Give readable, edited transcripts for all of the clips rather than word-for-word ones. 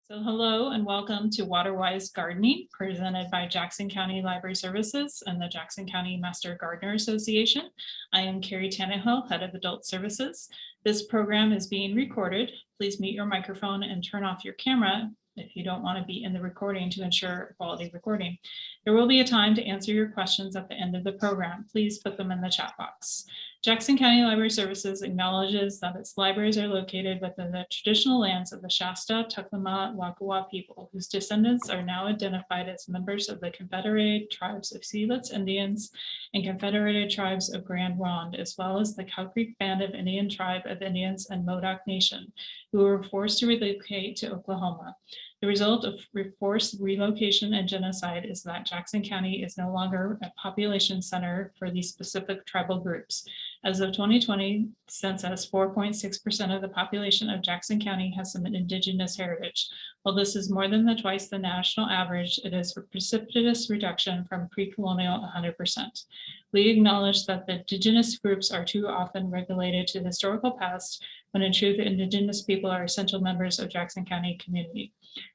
So hello and welcome to Waterwise Gardening, presented by Jackson County Library Services and the Jackson County Master Gardener Association. I am Carrie Tannehill, Head of Adult Services. This program is being recorded. Please mute your microphone and turn off your camera if you don't want to be in the recording to ensure quality recording. There will be a time to answer your questions at the end of the program. Please put them in the chat box. Jackson County Library Services acknowledges that its libraries are located within the traditional lands of the Shasta, Tuckahoe, Wakawa people, whose descendants are now identified as members of the Confederated Tribes of Succulents Indians and Confederated Tribes of Grand Ronde, as well as the Cow Creek Band of Indian Tribe of Indians and Modoc Nation, who were forced to relocate to Oklahoma. The result of forced relocation and genocide is that Jackson County is no longer a population center for these specific tribal groups. As of 2020 census, 4.6% of the population of Jackson County has some indigenous heritage. While this is more than twice the national average, it is a precipitous reduction from pre-colonial 100%. We acknowledge that the indigenous groups are too often regulated to the historical past, when in truth, indigenous people are essential members of Jackson County community.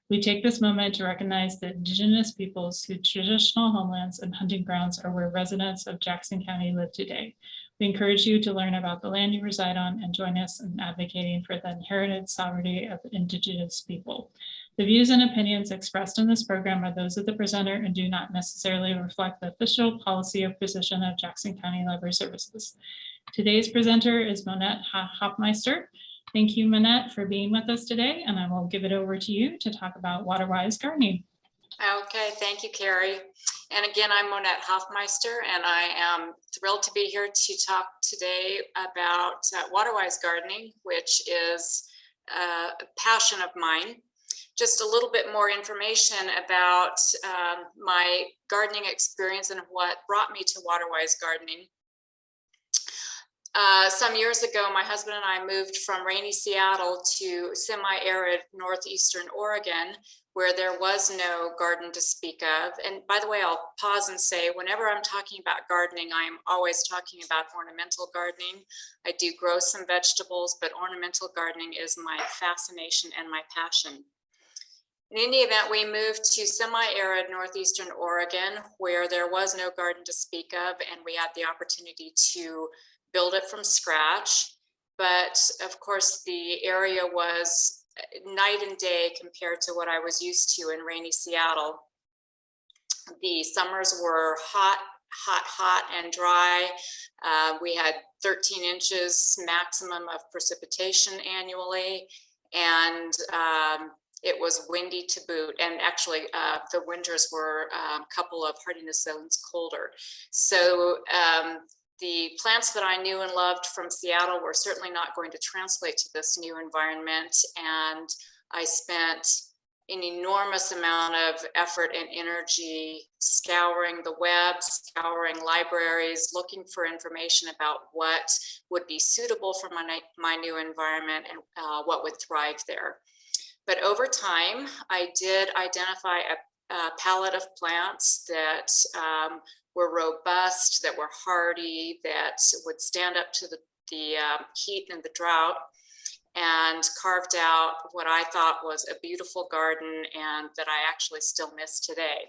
We take this moment to recognize the indigenous peoples whose traditional homelands and hunting grounds are where residents of Jackson County live today. We encourage you to learn about the land you reside on and join us in advocating for the inherited sovereignty of indigenous people. The views and opinions expressed in this program are those of the presenter and do not necessarily reflect the official policy or position of Jackson County Library Services. Today's presenter is Monette Hoffmeister. Thank you, Monette, for being with us today, and I will give it over to you to talk about Waterwise Gardening. Okay, thank you, Carrie. And again, I'm Monette Hoffmeister, and I am thrilled to be here to talk today about Waterwise Gardening, which is a passion of mine. Just a little bit more information about my gardening experience and what brought me to Waterwise Gardening. Some years ago, my husband and I moved from rainy Seattle to semi-arid northeastern Oregon, where there was no garden to speak of. And by the way, I'll pause and say, whenever I'm talking about gardening, I'm always talking about ornamental gardening. I do grow some vegetables, but ornamental gardening is my fascination and my passion. In any event, we moved to semi-arid northeastern Oregon, where there was no garden to speak of, and we had the opportunity to build it from scratch. But of course, the area was night and day compared to what I was used to in rainy Seattle. The summers were hot and dry. We had 13 inches maximum of precipitation annually, and it was windy to boot. And actually, the winters were a couple of hardiness zones colder. So the plants that I knew and loved from Seattle were certainly not going to translate to this new environment. And I spent an enormous amount of effort and energy scouring the web, scouring libraries, looking for information about what would be suitable for my new environment and what would thrive there. But over time, I did identify a palette of plants that were robust, that were hardy, that would stand up to the heat and the drought, and carved out what I thought was a beautiful garden and that I actually still miss today.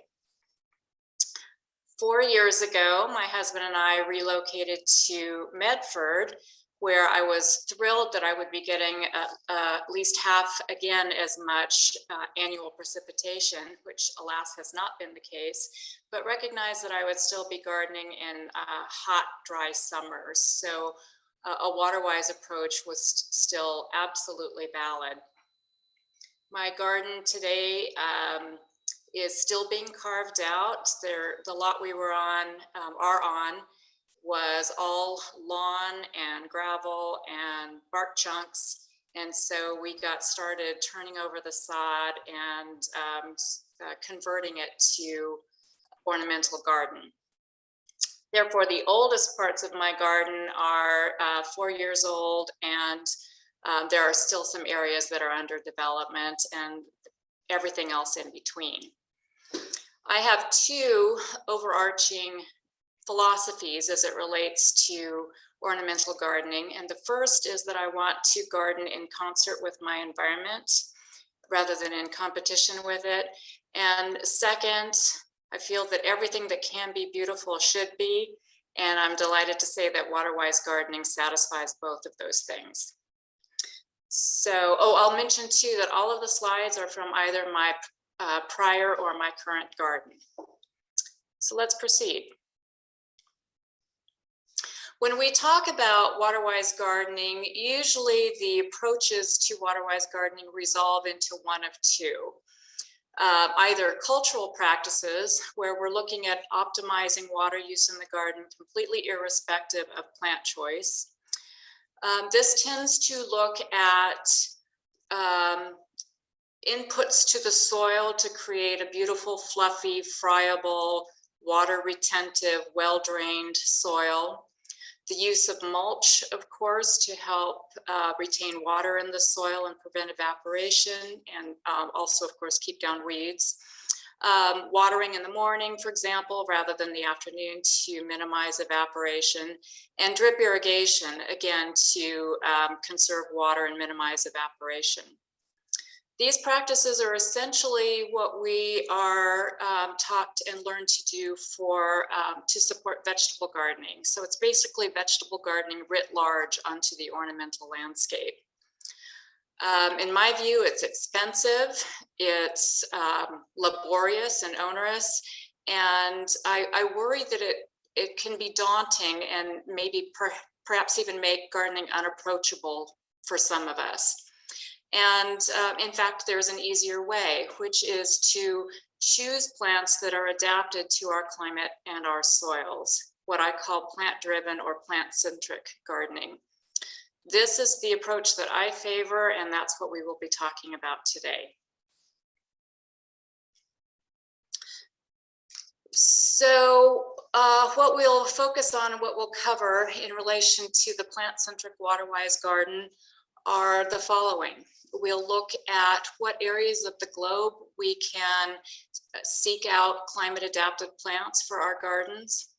4 years ago, my husband and I relocated to Medford, where I was thrilled that I would be getting at least half again as much annual precipitation, which alas has not been the case, but recognized that I would still be gardening in hot, dry summers. So a waterwise approach was still absolutely valid. My garden today is still being carved out. The lot we were on, was all lawn and gravel and bark chunks. And so we got started turning over the sod and converting it to ornamental garden. Therefore, the oldest parts of my garden are 4 years old, and there are still some areas that are under development and everything else in between. I have two overarching philosophies as it relates to ornamental gardening. And the first is that I want to garden in concert with my environment. rather than in competition with it. And second, I feel that everything that can be beautiful should be. And I'm delighted to say that Waterwise Gardening satisfies both of those things. So, I'll mention too that all of the slides are from either my prior or my current garden. So let's proceed. When we talk about Waterwise Gardening, usually the approaches to Waterwise Gardening resolve into one of two. Either cultural practices, where we're looking at optimizing water use in the garden completely irrespective of plant choice. This tends to look at inputs to the soil to create a beautiful, fluffy, friable, water retentive, well-drained soil. The use of mulch, of course, to help retain water in the soil and prevent evaporation, and also, of course, keep down weeds. Watering in the morning, for example, rather than the afternoon to minimize evaporation, and drip irrigation, again, to conserve water and minimize evaporation. These practices are essentially what we are taught and learned to do for to support vegetable gardening. So it's basically vegetable gardening writ large onto the ornamental landscape. In my view, it's expensive, it's laborious and onerous, and I worry that it can be daunting and maybe perhaps even make gardening unapproachable for some of us. And in fact, there's an easier way, which is to choose plants that are adapted to our climate and our soils, what I call plant-driven or plant-centric gardening. This is the approach that I favor, and that's what we will be talking about today. So what we'll focus on and what we'll cover in relation to the plant-centric Waterwise garden are the following. We'll look at what areas of the globe we can seek out climate-adapted plants for our gardens,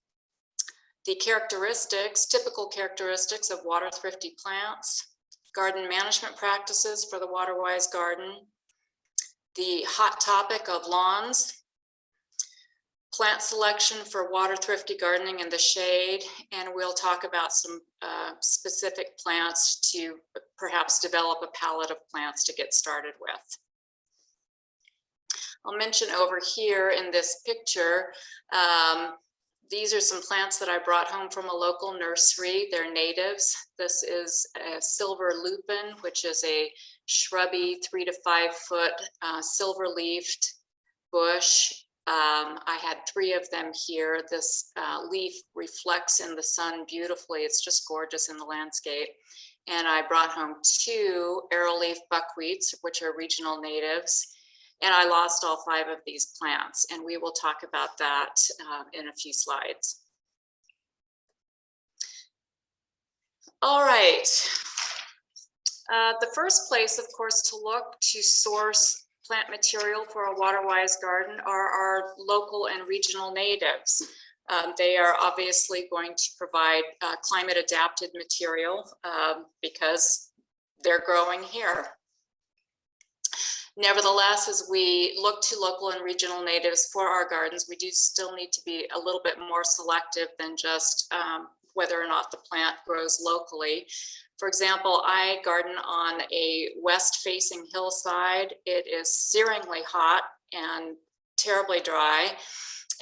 the characteristics, typical characteristics of water-thrifty plants, garden management practices for the Waterwise garden, the hot topic of lawns, plant selection for water-thrifty gardening in the shade, and we'll talk about some specific plants to perhaps develop a palette of plants to get started with. I'll mention over here in this picture, these are some plants that I brought home from a local nursery. They're natives. This is a silver lupine, which is a shrubby 3 to 5 foot silver leafed bush. I had 3 of them here. This leaf reflects in the sun beautifully. It's just gorgeous in the landscape. And I brought home 2 arrowleaf buckwheats, which are regional natives. And I lost all 5 of these plants. And we will talk about that in a few slides. All right. The first place, of course, to look to source plant material for a Waterwise garden are our local and regional natives. They are obviously going to provide climate adapted material because they're growing here. Nevertheless, as we look to local and regional natives for our gardens, we do still need to be a little bit more selective than just whether or not the plant grows locally. For example, I garden on a west-facing hillside. It is searingly hot and terribly dry,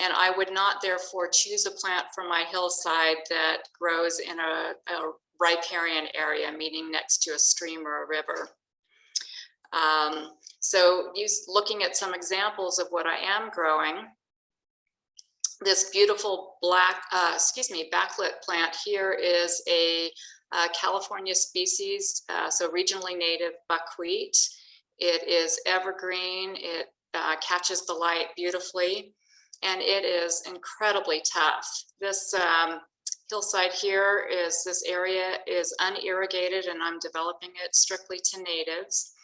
and I would not therefore choose a plant from my hillside that grows in a riparian area, meaning next to a stream or a river. So looking at some examples of what I am growing, this beautiful backlit plant here is a California species, so regionally native buckwheat. It is evergreen, it catches the light beautifully, and it is incredibly tough. This hillside here this area is unirrigated, and I'm developing it strictly to natives.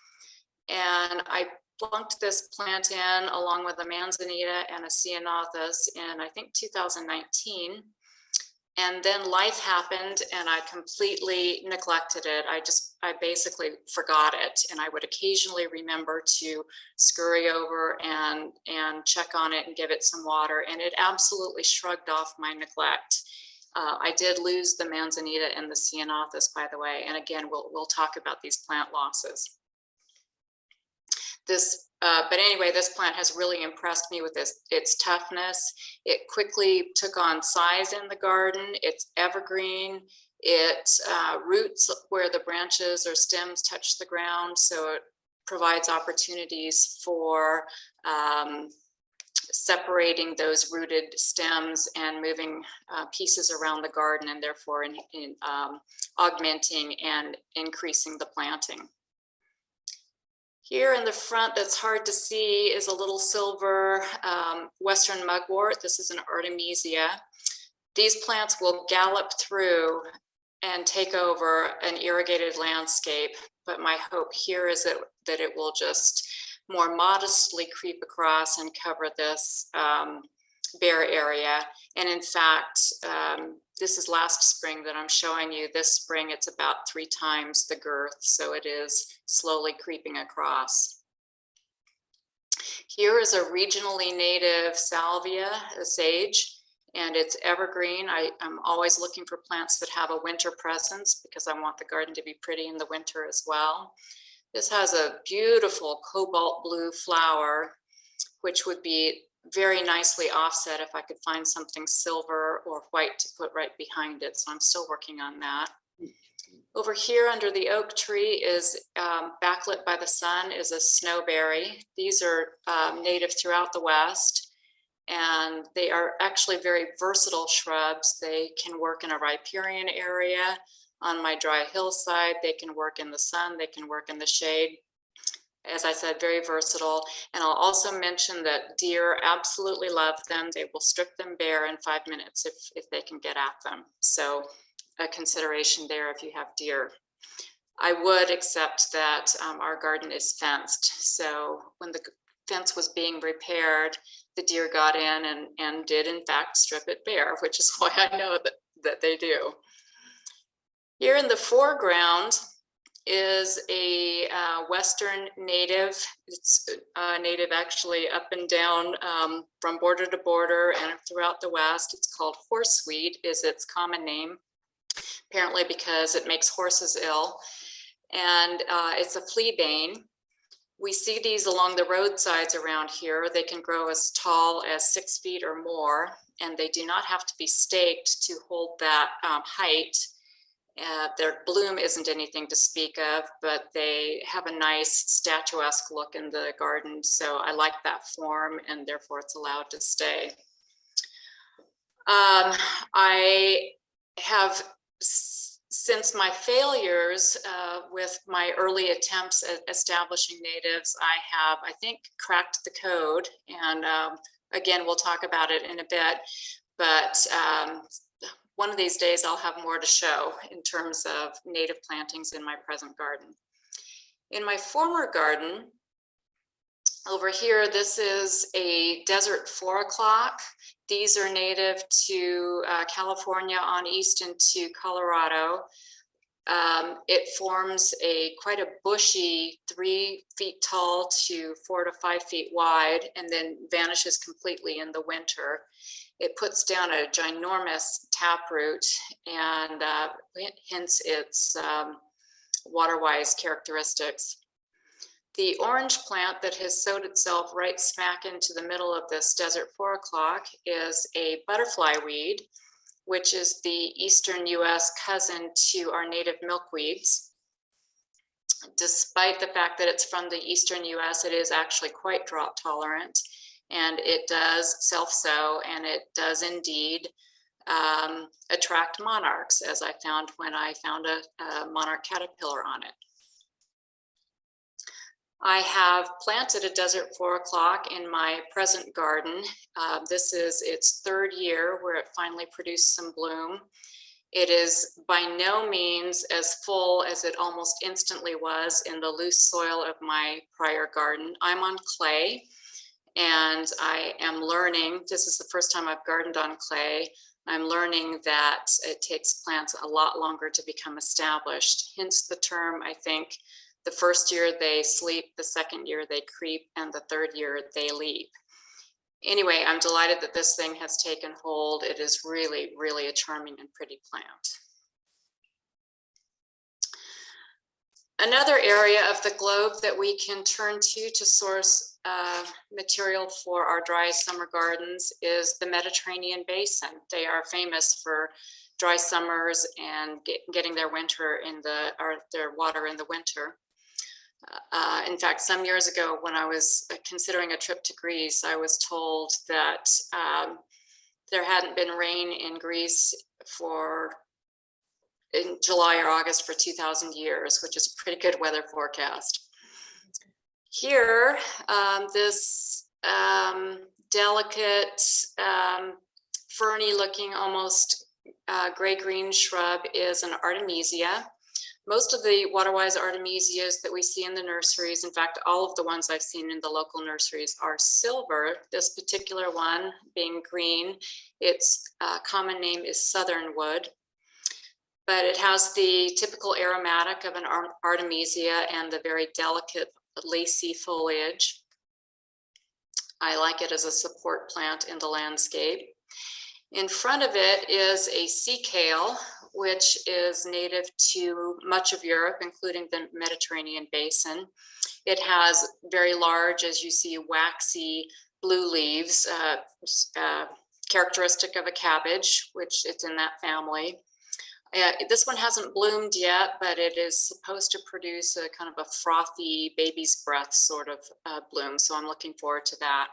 And I plunked this plant in along with a manzanita and a ceanothus in, I think, 2019. And then life happened and I completely neglected it. I basically forgot it. And I would occasionally remember to scurry over and check on it and give it some water. And it absolutely shrugged off my neglect. I did lose the manzanita and the ceanothus, by the way. And again, we'll talk about these plant losses. But anyway, this plant has really impressed me with its toughness. It quickly took on size in the garden. It's evergreen. It roots where the branches or stems touch the ground. So it provides opportunities for separating those rooted stems and moving pieces around the garden, and therefore augmenting and increasing the planting. Here in the front, that's hard to see, is a little silver Western mugwort. This is an Artemisia. These plants will gallop through and take over an irrigated landscape, but my hope here is that it will just more modestly creep across and cover this bare area. And in fact, this is last spring that I'm showing you. This spring, it's about 3 times the girth, so it is slowly creeping across. Here is a regionally native salvia, a sage, and it's evergreen. I'm always looking for plants that have a winter presence because I want the garden to be pretty in the winter as well. This has a beautiful cobalt blue flower, which would be very nicely offset if I could find something silver or white to put right behind it. So I'm still working on that. Over here under the oak tree is backlit by the sun is a snowberry. These are native throughout the West, and they are actually very versatile shrubs. They can work in a riparian area. On my dry hillside, they can work in the sun, they can work in the shade. As I said, very versatile. And I'll also mention that deer absolutely love them. They will strip them bare in 5 minutes if they can get at them. So a consideration there if you have deer. I would accept that our garden is fenced. So when the fence was being repaired, the deer got in and did in fact strip it bare, which is why I know that they do. Here in the foreground is a Western native. It's native actually up and down from border to border and throughout the West. It's called horseweed is its common name, apparently because it makes horses ill. And it's a fleabane. We see these along the roadsides around here. They can grow as tall as 6 feet or more, and they do not have to be staked to hold that height. Their bloom isn't anything to speak of, but they have a nice statuesque look in the garden. So I like that form, and therefore it's allowed to stay. I have, since my failures with my early attempts at establishing natives, I think, cracked the code. And again, we'll talk about it in a bit, but one of these days I'll have more to show in terms of native plantings in my present garden. In my former garden, over here, this is a desert 4 o'clock. These are native to California on east into Colorado. It forms quite a bushy 3 feet tall to 4 to 5 feet wide, and then vanishes completely in the winter. It puts down a ginormous taproot, and hence its water-wise characteristics. The orange plant that has sowed itself right smack into the middle of this desert 4 o'clock is a butterfly weed, which is the eastern US cousin to our native milkweeds. Despite the fact that it's from the eastern US, it is actually quite drought tolerant, and it does self-sow, and it does indeed attract monarchs, as I found when I found a monarch caterpillar on it. I have planted a desert 4 o'clock in my present garden. This is its 3rd year where it finally produced some bloom. It is by no means as full as it almost instantly was in the loose soil of my prior garden. I'm on clay, and I am learning. This is the first time I've gardened on clay. I'm learning that it takes plants a lot longer to become established, hence the term, I think, the first year they sleep, the second year they creep, and the third year they leap. Anyway, I'm delighted that this thing has taken hold. It is really, really a charming and pretty plant. Another area of the globe that we can turn to source material for our dry summer gardens is the Mediterranean Basin. They are famous for dry summers and getting their winter in their water in the winter. In fact, some years ago when I was considering a trip to Greece, I was told that there hadn't been rain in Greece in July or August for 2,000 years, which is a pretty good weather forecast. Here, this delicate, ferny looking, almost gray-green shrub is an Artemisia. Most of the Waterwise Artemisias that we see in the nurseries, in fact, all of the ones I've seen in the local nurseries are silver. This particular one being green, its common name is southernwood. But it has the typical aromatic of an Artemisia and the very delicate lacy foliage. I like it as a support plant in the landscape. In front of it is a sea kale, which is native to much of Europe, including the Mediterranean Basin. It has very large, as you see, waxy blue leaves, characteristic of a cabbage, which it's in that family. This one hasn't bloomed yet, but it is supposed to produce a kind of a frothy baby's breath sort of bloom. So I'm looking forward to that.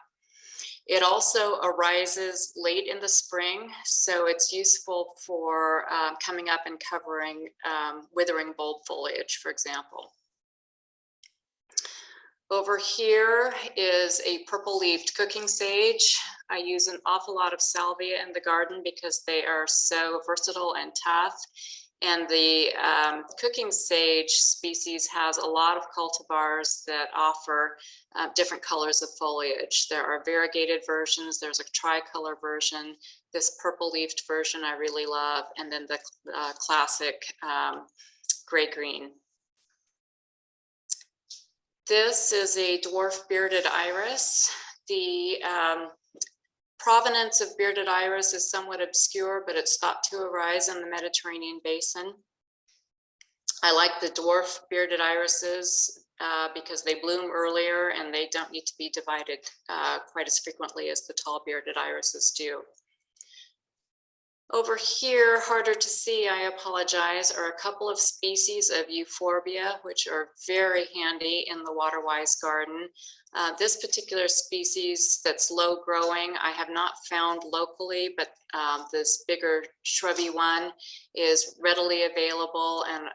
It also arises late in the spring, so it's useful for coming up and covering withering bulb foliage, for example. Over here is a purple-leaved cooking sage. I use an awful lot of salvia in the garden because they are so versatile and tough. And the cooking sage species has a lot of cultivars that offer different colors of foliage. There are variegated versions. There's a tricolor version. This purple-leafed version I really love. And then the classic gray-green. This is a dwarf bearded iris. The provenance of bearded iris is somewhat obscure, but it's thought to arise in the Mediterranean Basin. I like the dwarf bearded irises because they bloom earlier and they don't need to be divided quite as frequently as the tall bearded irises do. Over here, harder to see, I apologize, are a couple of species of Euphorbia, which are very handy in the Waterwise garden. This particular species that's low growing, I have not found locally, but this bigger shrubby one is readily available, and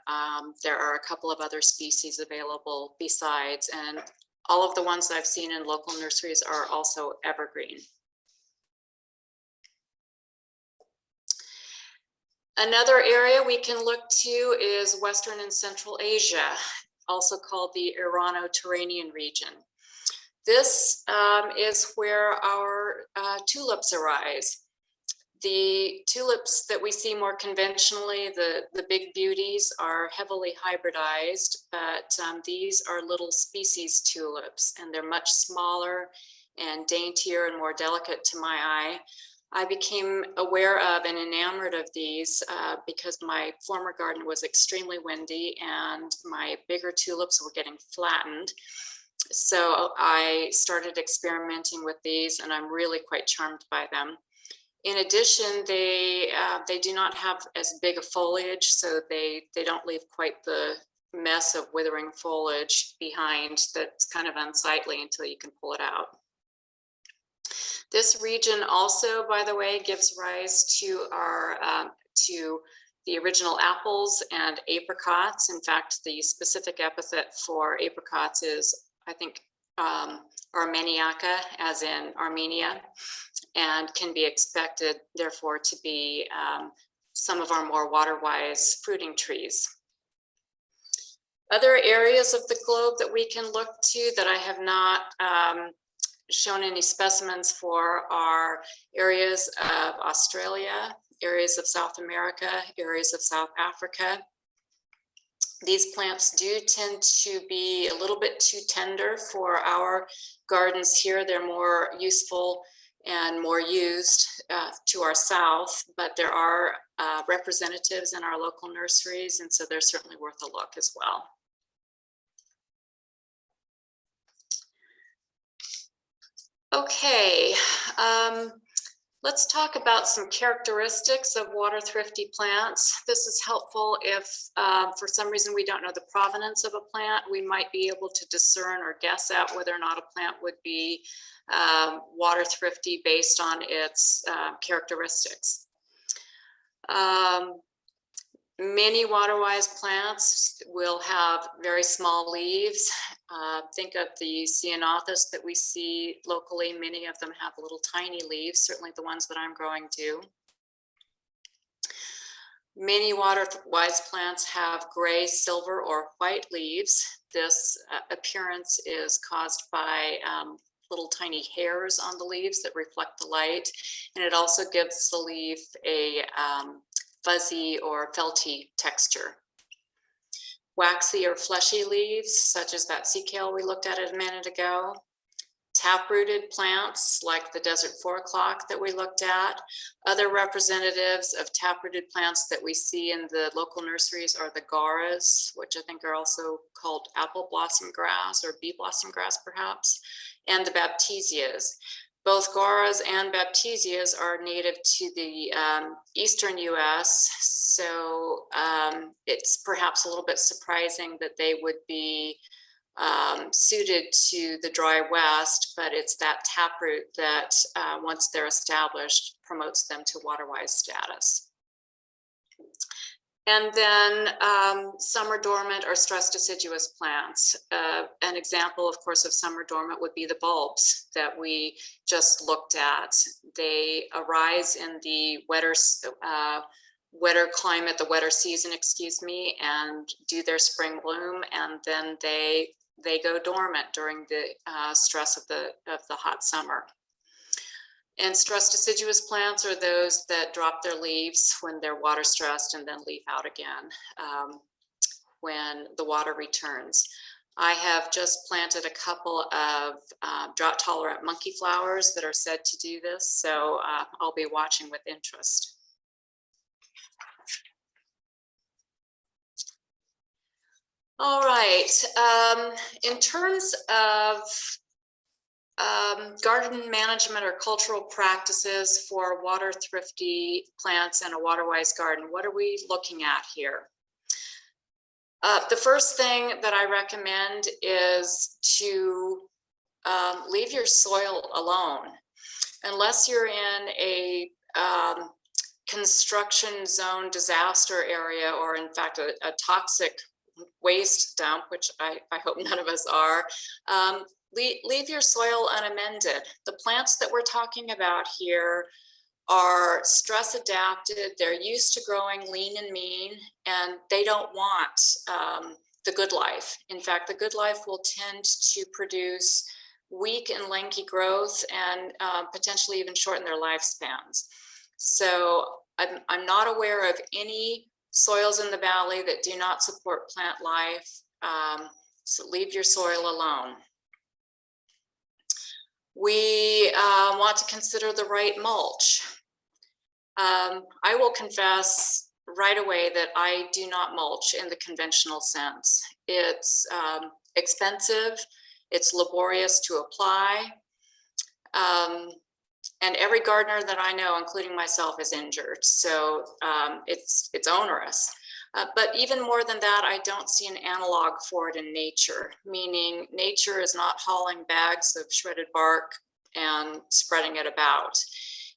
there are a couple of other species available besides, and all of the ones I've seen in local nurseries are also evergreen. Another area we can look to is Western and Central Asia, also called the Irano-Turanian region. This is where our tulips arise. The tulips that we see more conventionally, the big beauties, are heavily hybridized, but these are little species tulips, and they're much smaller and daintier and more delicate to my eye. I became aware of and enamored of these because my former garden was extremely windy and my bigger tulips were getting flattened. So I started experimenting with these, and I'm really quite charmed by them. In addition, they do not have as big a foliage, so they don't leave quite the mess of withering foliage behind that's kind of unsightly until you can pull it out. This region also, by the way, gives rise to our to the original apples and apricots. In fact, the specific epithet for apricots is, I think, Armeniaca, as in Armenia, and can be expected, therefore, to be some of our more water-wise fruiting trees. Other areas of the globe that we can look to that I have not shown any specimens for are areas of Australia, areas of South America, areas of South Africa. These plants do tend to be a little bit too tender for our gardens here. They're more useful and more used to our south, but there are representatives in our local nurseries, and so they're certainly worth a look as well. Okay, let's talk about some characteristics of water-thrifty plants. This is helpful if for some reason we don't know the provenance of a plant. We might be able to discern or guess at whether or not a plant would be water-thrifty based on its characteristics. Many water-wise plants will have very small leaves. Think of the ceanothus that we see locally. Many of them have little tiny leaves, certainly the ones that I'm growing do. Many water-wise plants have gray, silver, or white leaves. This appearance is caused by little tiny hairs on the leaves that reflect the light, and it also gives the leaf a fuzzy or felty texture. Waxy or fleshy leaves, such as that sea kale we looked at a minute ago. Taprooted plants like the desert 4 o'clock that we looked at. Other representatives of taprooted plants that we see in the local nurseries are the garas, which I think are also called apple blossom grass or bee blossom grass perhaps, and the baptisias. Both garas and baptisias are native to the eastern US, so it's perhaps a little bit surprising that they would be suited to the dry West, but it's that taproot that once they're established promotes them to water-wise status. And then summer dormant or stress deciduous plants. An example, of course, of summer dormant would be the bulbs that we just looked at. They arise in the wetter climate, the wetter season, excuse me, and do their spring bloom, and then they go dormant during the stress of the hot summer. And stress deciduous plants are those that drop their leaves when they're water stressed and then leaf out again when the water returns. I have just planted a couple of drought tolerant monkey flowers that are said to do this, so I'll be watching with interest. All right, in terms of garden management or cultural practices for water thrifty plants and a water-wise garden, what are we looking at here? The first thing that I recommend is to leave your soil alone. Unless you're in a construction zone disaster area, or in fact a toxic waste dump, which I hope none of us are, leave your soil unamended. The plants that we're talking about here are stress adapted. They're used to growing lean and mean, and they don't want the good life. In fact, the good life will tend to produce weak and lanky growth and potentially even shorten their lifespans. So I'm not aware of any soils in the valley that do not support plant life. So leave your soil alone. We want to consider the right mulch. I will confess right away that I do not mulch in the conventional sense. It's expensive, it's laborious to apply, and every gardener that I know, including myself, is injured. So it's onerous. But even more than that, I don't see an analog for it in nature, meaning nature is not hauling bags of shredded bark and spreading it about.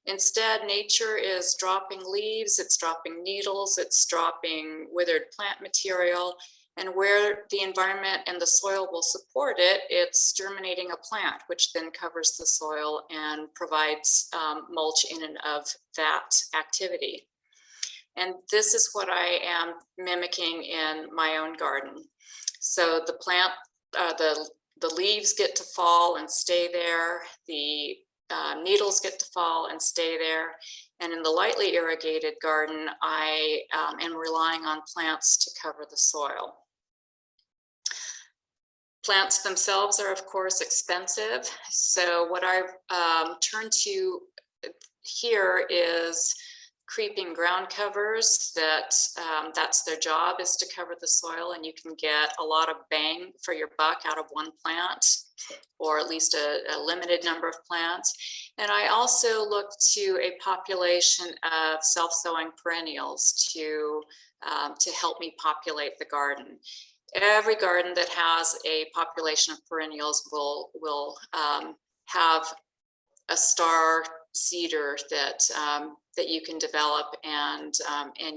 Instead, nature is dropping leaves, it's dropping needles, it's dropping withered plant material, and where the environment and the soil will support it, it's germinating a plant, which then covers the soil and provides mulch in and of that activity. And this is what I am mimicking in my own garden. So the plant, the leaves get to fall and stay there. The needles get to fall and stay there. And in the lightly irrigated garden, I am relying on plants to cover the soil. Plants themselves are, of course, expensive. So what I've turned to here is creeping ground covers. That's their job, is to cover the soil, and you can get a lot of bang for your buck out of one plant, or at least a limited number of plants. And I also look to a population of self-sowing perennials to help me populate the garden. Every garden that has a population of perennials will have a star seeder that you can develop and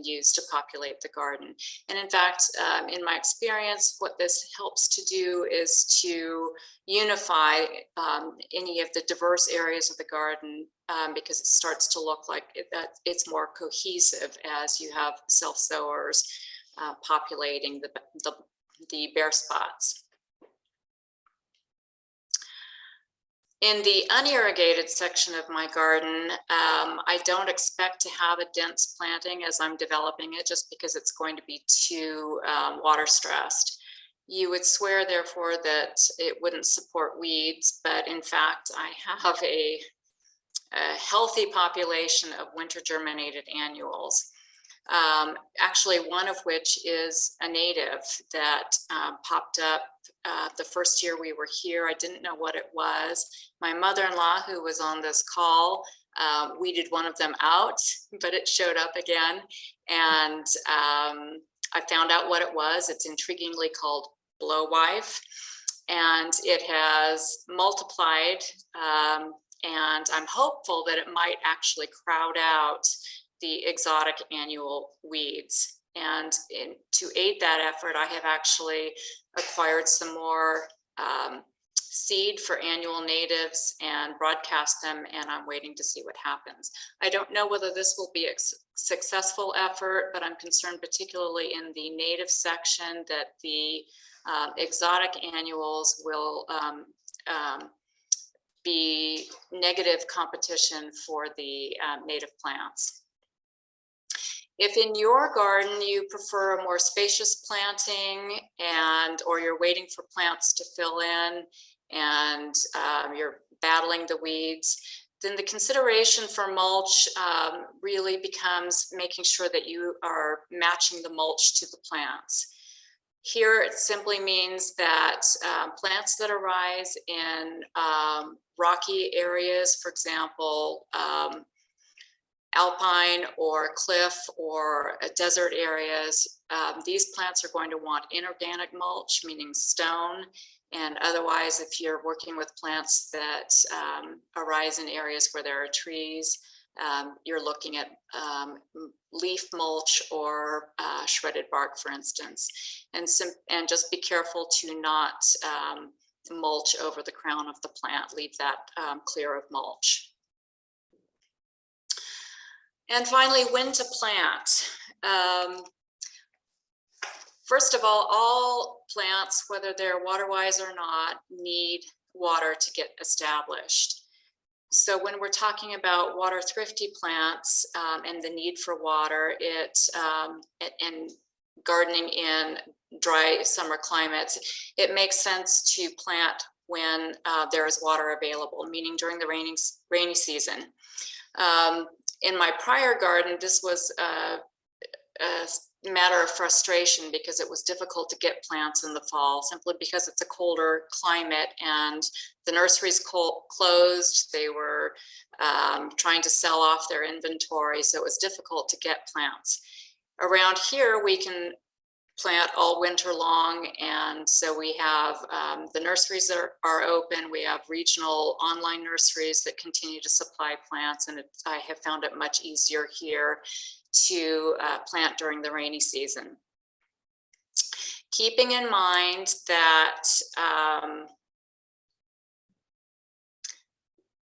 use to populate the garden. And in fact, in my experience, what this helps to do is to unify any of the diverse areas of the garden, because it starts to look like that it's more cohesive as you have self-sowers populating the bare spots. In the unirrigated section of my garden, I don't expect to have a dense planting as I'm developing it, just because it's going to be too water stressed. You would swear, therefore, that it wouldn't support weeds, but in fact, I have a healthy population of winter germinated annuals. Actually, one of which is a native that popped up the first year we were here. I didn't know what it was. My mother-in-law, who was on this call, weeded one of them out, but it showed up again. And I found out what it was. It's intriguingly called blowwife, and it has multiplied. And I'm hopeful that it might actually crowd out the exotic annual weeds. And to aid that effort, I have actually acquired some more seed for annual natives and broadcast them, and I'm waiting to see what happens. I don't know whether this will be a successful effort, but I'm concerned particularly in the native section that the exotic annuals will be negative competition for the native plants. If in your garden you prefer a more spacious planting or you're waiting for plants to fill in and you're battling the weeds, then the consideration for mulch really becomes making sure that you are matching the mulch to the plants. Here, it simply means that plants that arise in rocky areas, for example, alpine or cliff or desert areas, these plants are going to want inorganic mulch, meaning stone. And otherwise, if you're working with plants that arise in areas where there are trees, you're looking at leaf mulch or shredded bark, for instance. And just be careful to not mulch over the crown of the plant. Leave that clear of mulch. And finally, when to plant. First of all plants, whether they're water-wise or not, need water to get established. So when we're talking about water-thrifty plants and the need for water, and gardening in dry summer climates, it makes sense to plant when there is water available, meaning during the rainy season. In my prior garden, this was a matter of frustration because it was difficult to get plants in the fall, simply because it's a colder climate and the nurseries closed. They were trying to sell off their inventory, so it was difficult to get plants. Around here, we can plant all winter long, and so we have the nurseries that are open. We have regional online nurseries that continue to supply plants, and I have found it much easier here to plant during the rainy season. Keeping in mind that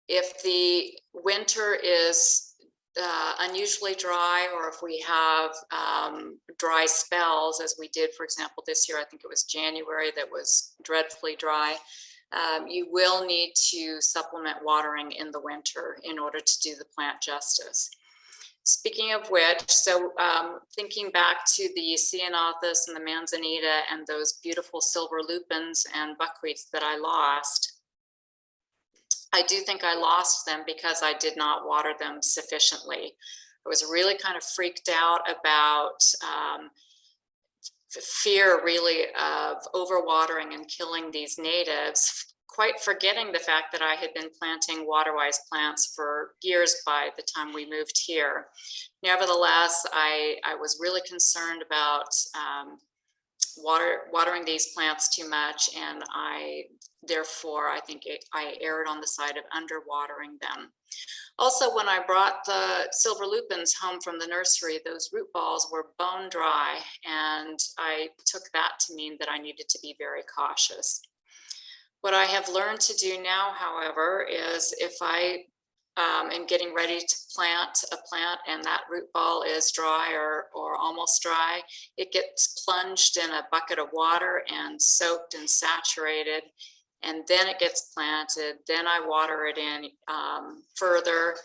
if the winter is unusually dry, or if we have dry spells, as we did, for example, this year, I think it was January, that was dreadfully dry, you will need to supplement watering in the winter in order to do the plant justice. Speaking of which, so thinking back to the ceanothus and the manzanita and those beautiful silver lupins and buckwheats that I lost, I do think I lost them because I did not water them sufficiently. I was really kind of freaked out about fear really of overwatering and killing these natives, quite forgetting the fact that I had been planting waterwise plants for years by the time we moved here. Nevertheless, I was really concerned about watering these plants too much, and therefore I think I erred on the side of underwatering them. Also, when I brought the silver lupins home from the nursery, those root balls were bone dry, and I took that to mean that I needed to be very cautious. What I have learned to do now, however, is if I am getting ready to plant a plant and that root ball is dry or almost dry, it gets plunged in a bucket of water and soaked and saturated, and then it gets planted. Then I water it in further,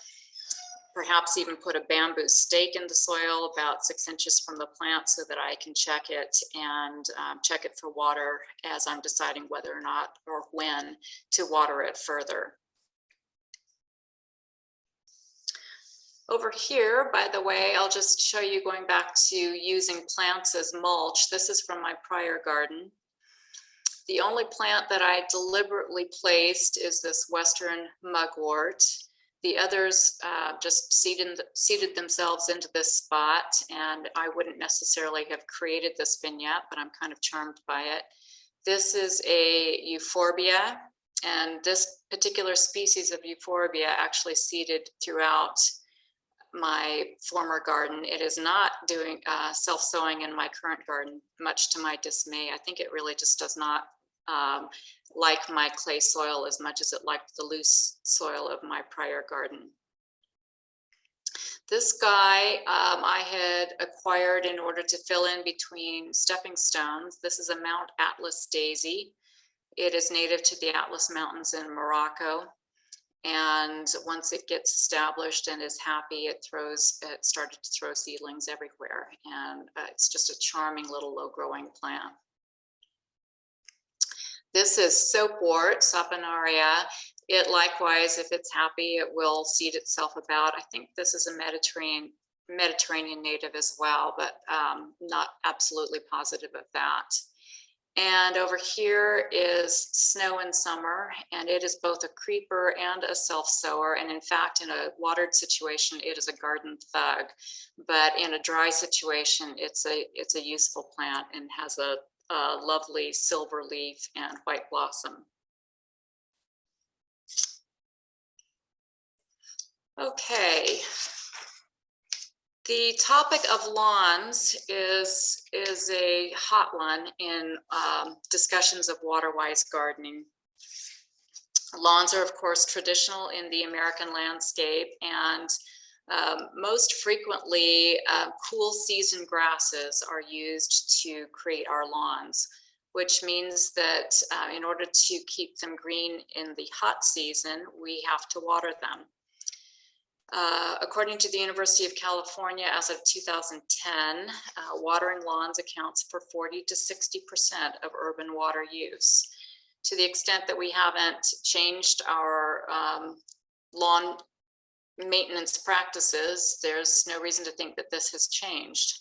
perhaps even put a bamboo stake in the soil about 6 inches from the plant so that I can check it and check it for water as I'm deciding whether or not or when to water it further. Over here, by the way, I'll just show you going back to using plants as mulch. This is from my prior garden. The only plant that I deliberately placed is this Western mugwort. The others just seeded themselves into this spot, and I wouldn't necessarily have created this vignette, but I'm kind of charmed by it. This is a Euphorbia, and this particular species of Euphorbia actually seeded throughout my former garden. It is not doing self-sowing in my current garden, much to my dismay. I think it really just does not like my clay soil as much as it liked the loose soil of my prior garden. This guy I had acquired in order to fill in between stepping stones. This is a Mount Atlas daisy. It is native to the Atlas Mountains in Morocco. And once it gets established and is happy, it started to throw seedlings everywhere. And it's just a charming little low growing plant. This is soapwort, Saponaria. It likewise, if it's happy, it will seed itself about. I think this is a Mediterranean native as well, but not absolutely positive of that. And over here is Snow in Summer, and it is both a creeper and a self-sower. And in fact, in a watered situation, it is a garden thug. But in a dry situation, it's a useful plant and has a lovely silver leaf and white blossom. Okay. The topic of lawns is a hot one in discussions of waterwise gardening. Lawns are, of course, traditional in the American landscape, and most frequently cool season grasses are used to create our lawns, which means that in order to keep them green in the hot season, we have to water them. According to the University of California, as of 2010, watering lawns accounts for 40 to 60% of urban water use. To the extent that we haven't changed our lawn maintenance practices, there's no reason to think that this has changed.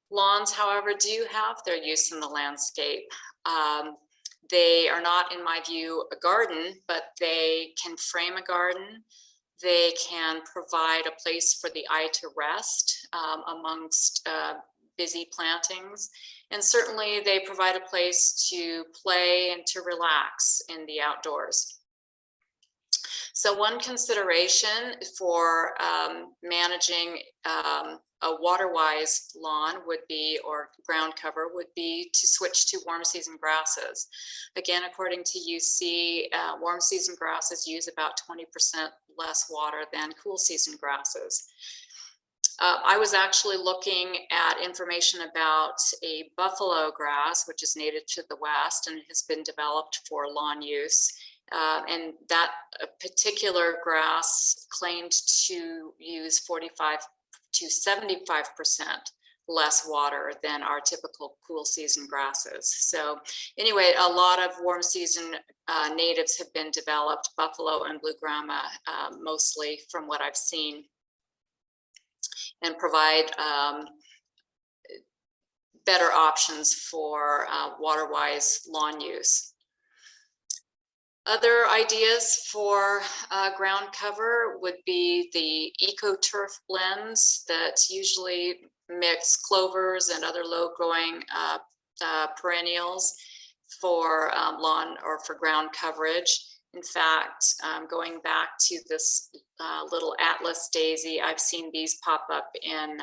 Lawns, however, do have their use in the landscape. They are not, in my view, a garden, but they can frame a garden. They can provide a place for the eye to rest amongst busy plantings. And certainly they provide a place to play and to relax in the outdoors. So one consideration for managing a water-wise lawn would be, or ground cover, would be to switch to warm season grasses. Again, according to UC, warm season grasses use about 20% less water than cool season grasses. I was actually looking at information about a buffalo grass, which is native to the West and has been developed for lawn use. And that particular grass claimed to use 45 to 75% less water than our typical cool season grasses. So anyway, a lot of warm season natives have been developed, buffalo and blue grama mostly from what I've seen, and provide better options for water-wise lawn use. Other ideas for ground cover would be the eco-turf blends that usually mix clovers and other low-growing perennials for lawn or for ground coverage. In fact, going back to this little Atlas daisy, I've seen these pop up in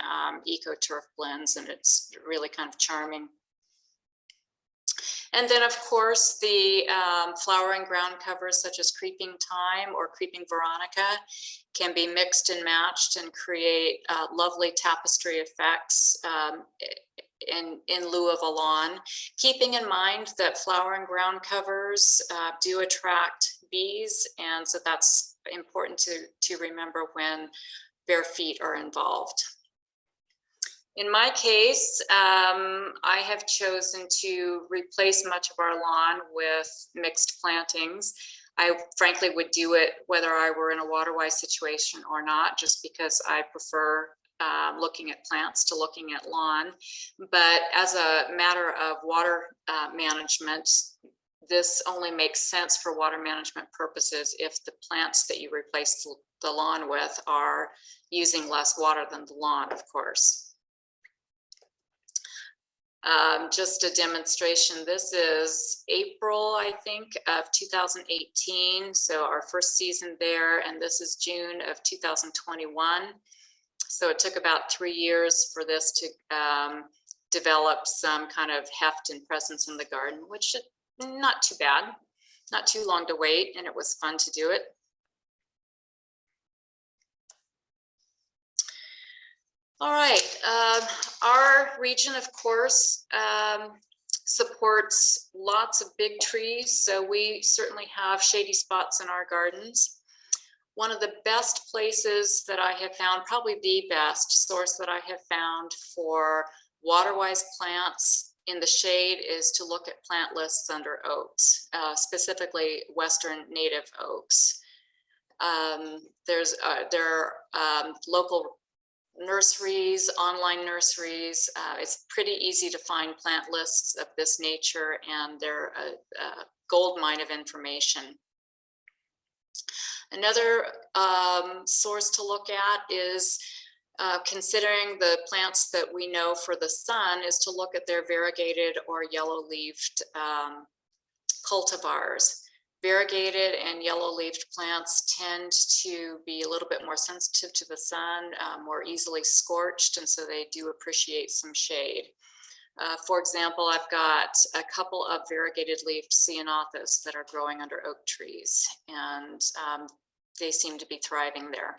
eco-turf blends, and it's really kind of charming. And then, of course, the flowering ground covers such as creeping thyme or creeping veronica can be mixed and matched and create lovely tapestry effects in lieu of a lawn, keeping in mind that flowering ground covers do attract bees, and so that's important to remember when bare feet are involved. In my case, I have chosen to replace much of our lawn with mixed plantings. I frankly would do it whether I were in a water-wise situation or not, just because I prefer looking at plants to looking at lawn. But as a matter of water management, this only makes sense for water management purposes if the plants that you replace the lawn with are using less water than the lawn, of course. Just a demonstration. This is April, I think, of 2018. So our first season there, and this is June of 2021. So it took about 3 years for this to develop some kind of heft and presence in the garden, which is not too bad, not too long to wait, and it was fun to do it. All right, our region, of course, supports lots of big trees, so we certainly have shady spots in our gardens. One of the best places that I have found, probably the best source that I have found for water-wise plants in the shade, is to look at plant lists under oaks, specifically Western native oaks. There are local nurseries, online nurseries. It's pretty easy to find plant lists of this nature, and they're a gold mine of information. Another source to look at is considering the plants that we know for the sun, is to look at their variegated or yellow-leaved cultivars. Variegated and yellow-leaved plants tend to be a little bit more sensitive to the sun, more easily scorched, and so they do appreciate some shade. For example, I've got a couple of variegated-leaved ceanothus that are growing under oak trees, and they seem to be thriving there.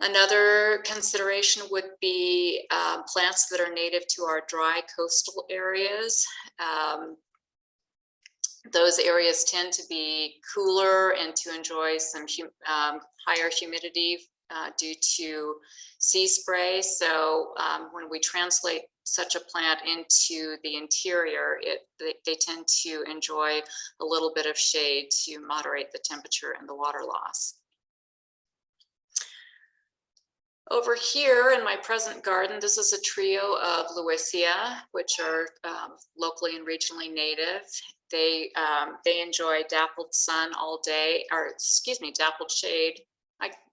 Another consideration would be plants that are native to our dry coastal areas. Those areas tend to be cooler and to enjoy some higher humidity due to sea spray. So when we translate such a plant into the interior, they tend to enjoy a little bit of shade to moderate the temperature and the water loss. Over here in my present garden, this is a trio of Lewisia, which are locally and regionally native. They enjoy dappled sun all day, or excuse me, dappled shade.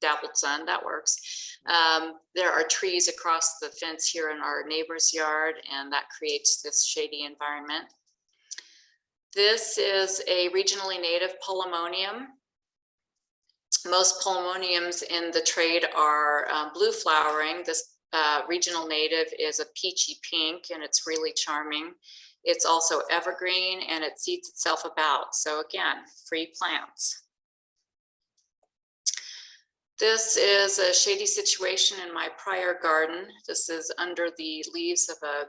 Dappled sun, that works. There are trees across the fence here in our neighbor's yard, and that creates this shady environment. This is a regionally native Polemonium. Most Polemoniums in the trade are blue flowering. This regional native is a peachy pink, and it's really charming. It's also evergreen, and it seeds itself about. So again, free plants. This is a shady situation in my prior garden. This is under the leaves of a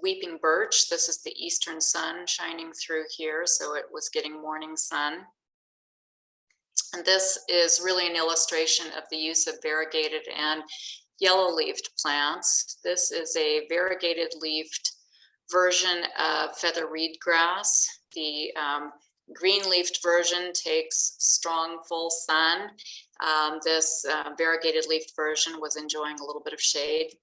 Weeping birch, this is the eastern sun shining through here, so it was getting morning sun. And this is really an illustration of the use of variegated and yellow-leaved plants. This is a variegated-leaved version of feather reed grass. The green-leafed version takes strong full sun. This variegated-leafed version was enjoying a little bit of shade.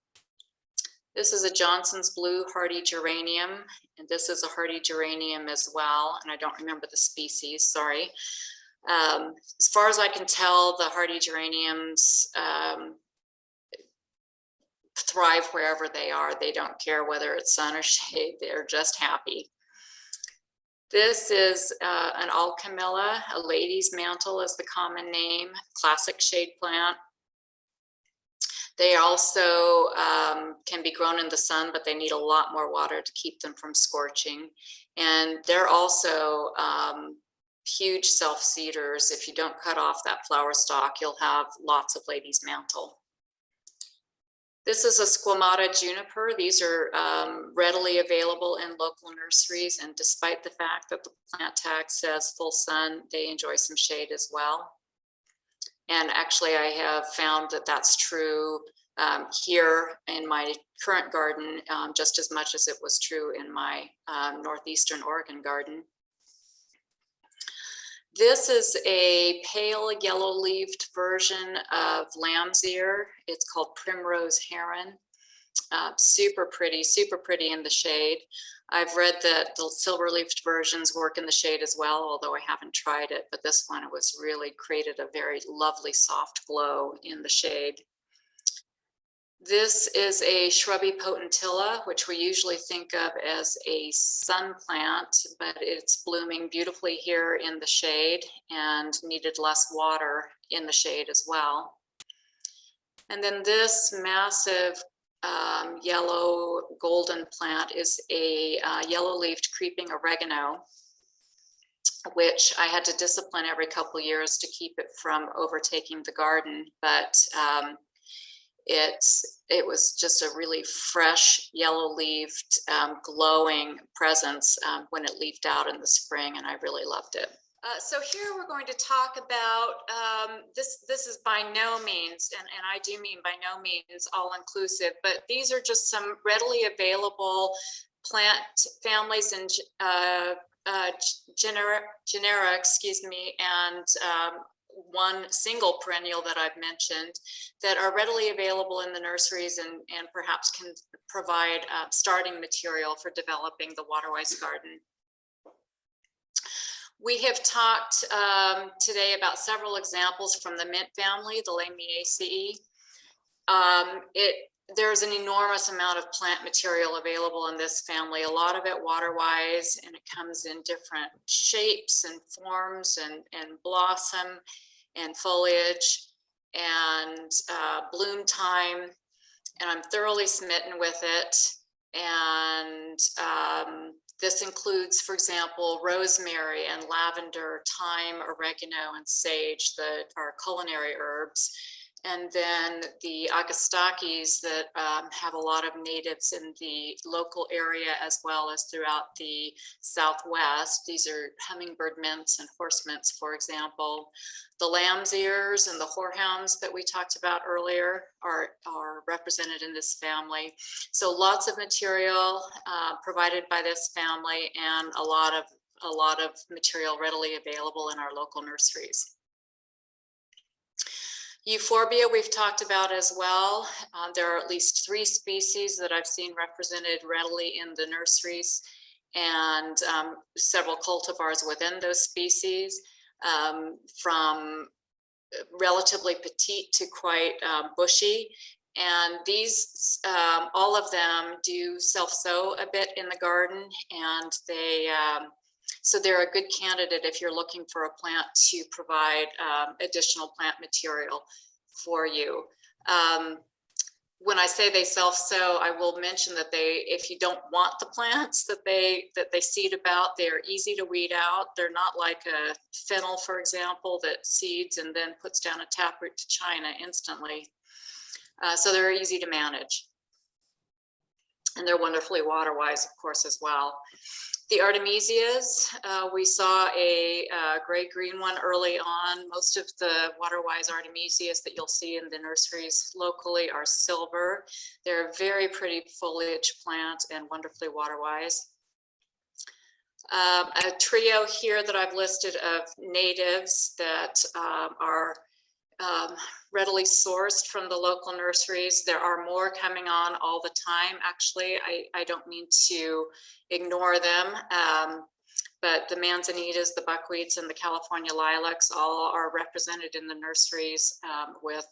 This is a Johnson's Blue Hardy Geranium, and this is a Hardy Geranium as well, and I don't remember the species, sorry. As far as I can tell, the Hardy Geraniums thrive wherever they are. They don't care whether it's sun or shade, they're just happy. This is an Alchemilla, a lady's mantle is the common name, classic shade plant. They also can be grown in the sun, but they need a lot more water to keep them from scorching. And they're also huge self-seeders. If you don't cut off that flower stalk, you'll have lots of lady's mantle. This is a Squamata Juniper. These are readily available in local nurseries, and despite the fact that the plant tag says full sun, they enjoy some shade as well. And actually, I have found that that's true here in my current garden, just as much as it was true in my northeastern Oregon garden. This is a pale yellow-leaved version of lamb's ear. It's called Primrose Heron. Super pretty in the shade. I've read that the silver-leafed versions work in the shade as well, although I haven't tried it, but this one was really created a very lovely soft glow in the shade. This is a Shrubby Potentilla, which we usually think of as a sun plant, but it's blooming beautifully here in the shade and needed less water in the shade as well. And then this massive yellow golden plant is a yellow-leaved creeping oregano, which I had to discipline every couple years to keep it from overtaking the garden, but it was just a really fresh, yellow-leaved, glowing presence when it leafed out in the spring, and I really loved it. So here we're going to talk about, this is by no means, and I do mean by no means all-inclusive, but these are just some readily available plant families and genera, excuse me, and one single perennial that I've mentioned that are readily available in the nurseries and perhaps can provide starting material for developing the Waterwise garden. We have talked today about several examples from the mint family, the Lamiaceae. There's an enormous amount of plant material available in this family, a lot of it water-wise, and it comes in different shapes and forms and blossom and foliage and bloom time, and I'm thoroughly smitten with it. And this includes, for example, rosemary and lavender, thyme, oregano, and sage that are culinary herbs. And then the Agastakis that have a lot of natives in the local area as well as throughout the Southwest. These are hummingbird mints and horse mints, for example. The lamb's ears and the horehounds that we talked about earlier are represented in this family. So lots of material provided by this family, and a lot of material readily available in our local nurseries. Euphorbia we've talked about as well. There are at least 3 species that I've seen represented readily in the nurseries, and several cultivars within those species, from relatively petite to quite bushy. And these, all of them do self-sow a bit in the garden, and so they're a good candidate if you're looking for a plant to provide additional plant material for you. When I say they self-sow, I will mention that if you don't want the plants that they seed about, they're easy to weed out. They're not like a fennel, for example, that seeds and then puts down a taproot to China instantly. So they're easy to manage. And they're wonderfully water-wise, of course, as well. The Artemisias, we saw a gray-green one early on. Most of the water-wise Artemisias that you'll see in the nurseries locally are silver. They're a very pretty foliage plant and wonderfully water-wise. A trio here that I've listed of natives that are readily sourced from the local nurseries. There are more coming on all the time. Actually, I don't mean to ignore them, but the manzanitas, the buckwheats, and the California lilacs all are represented in the nurseries with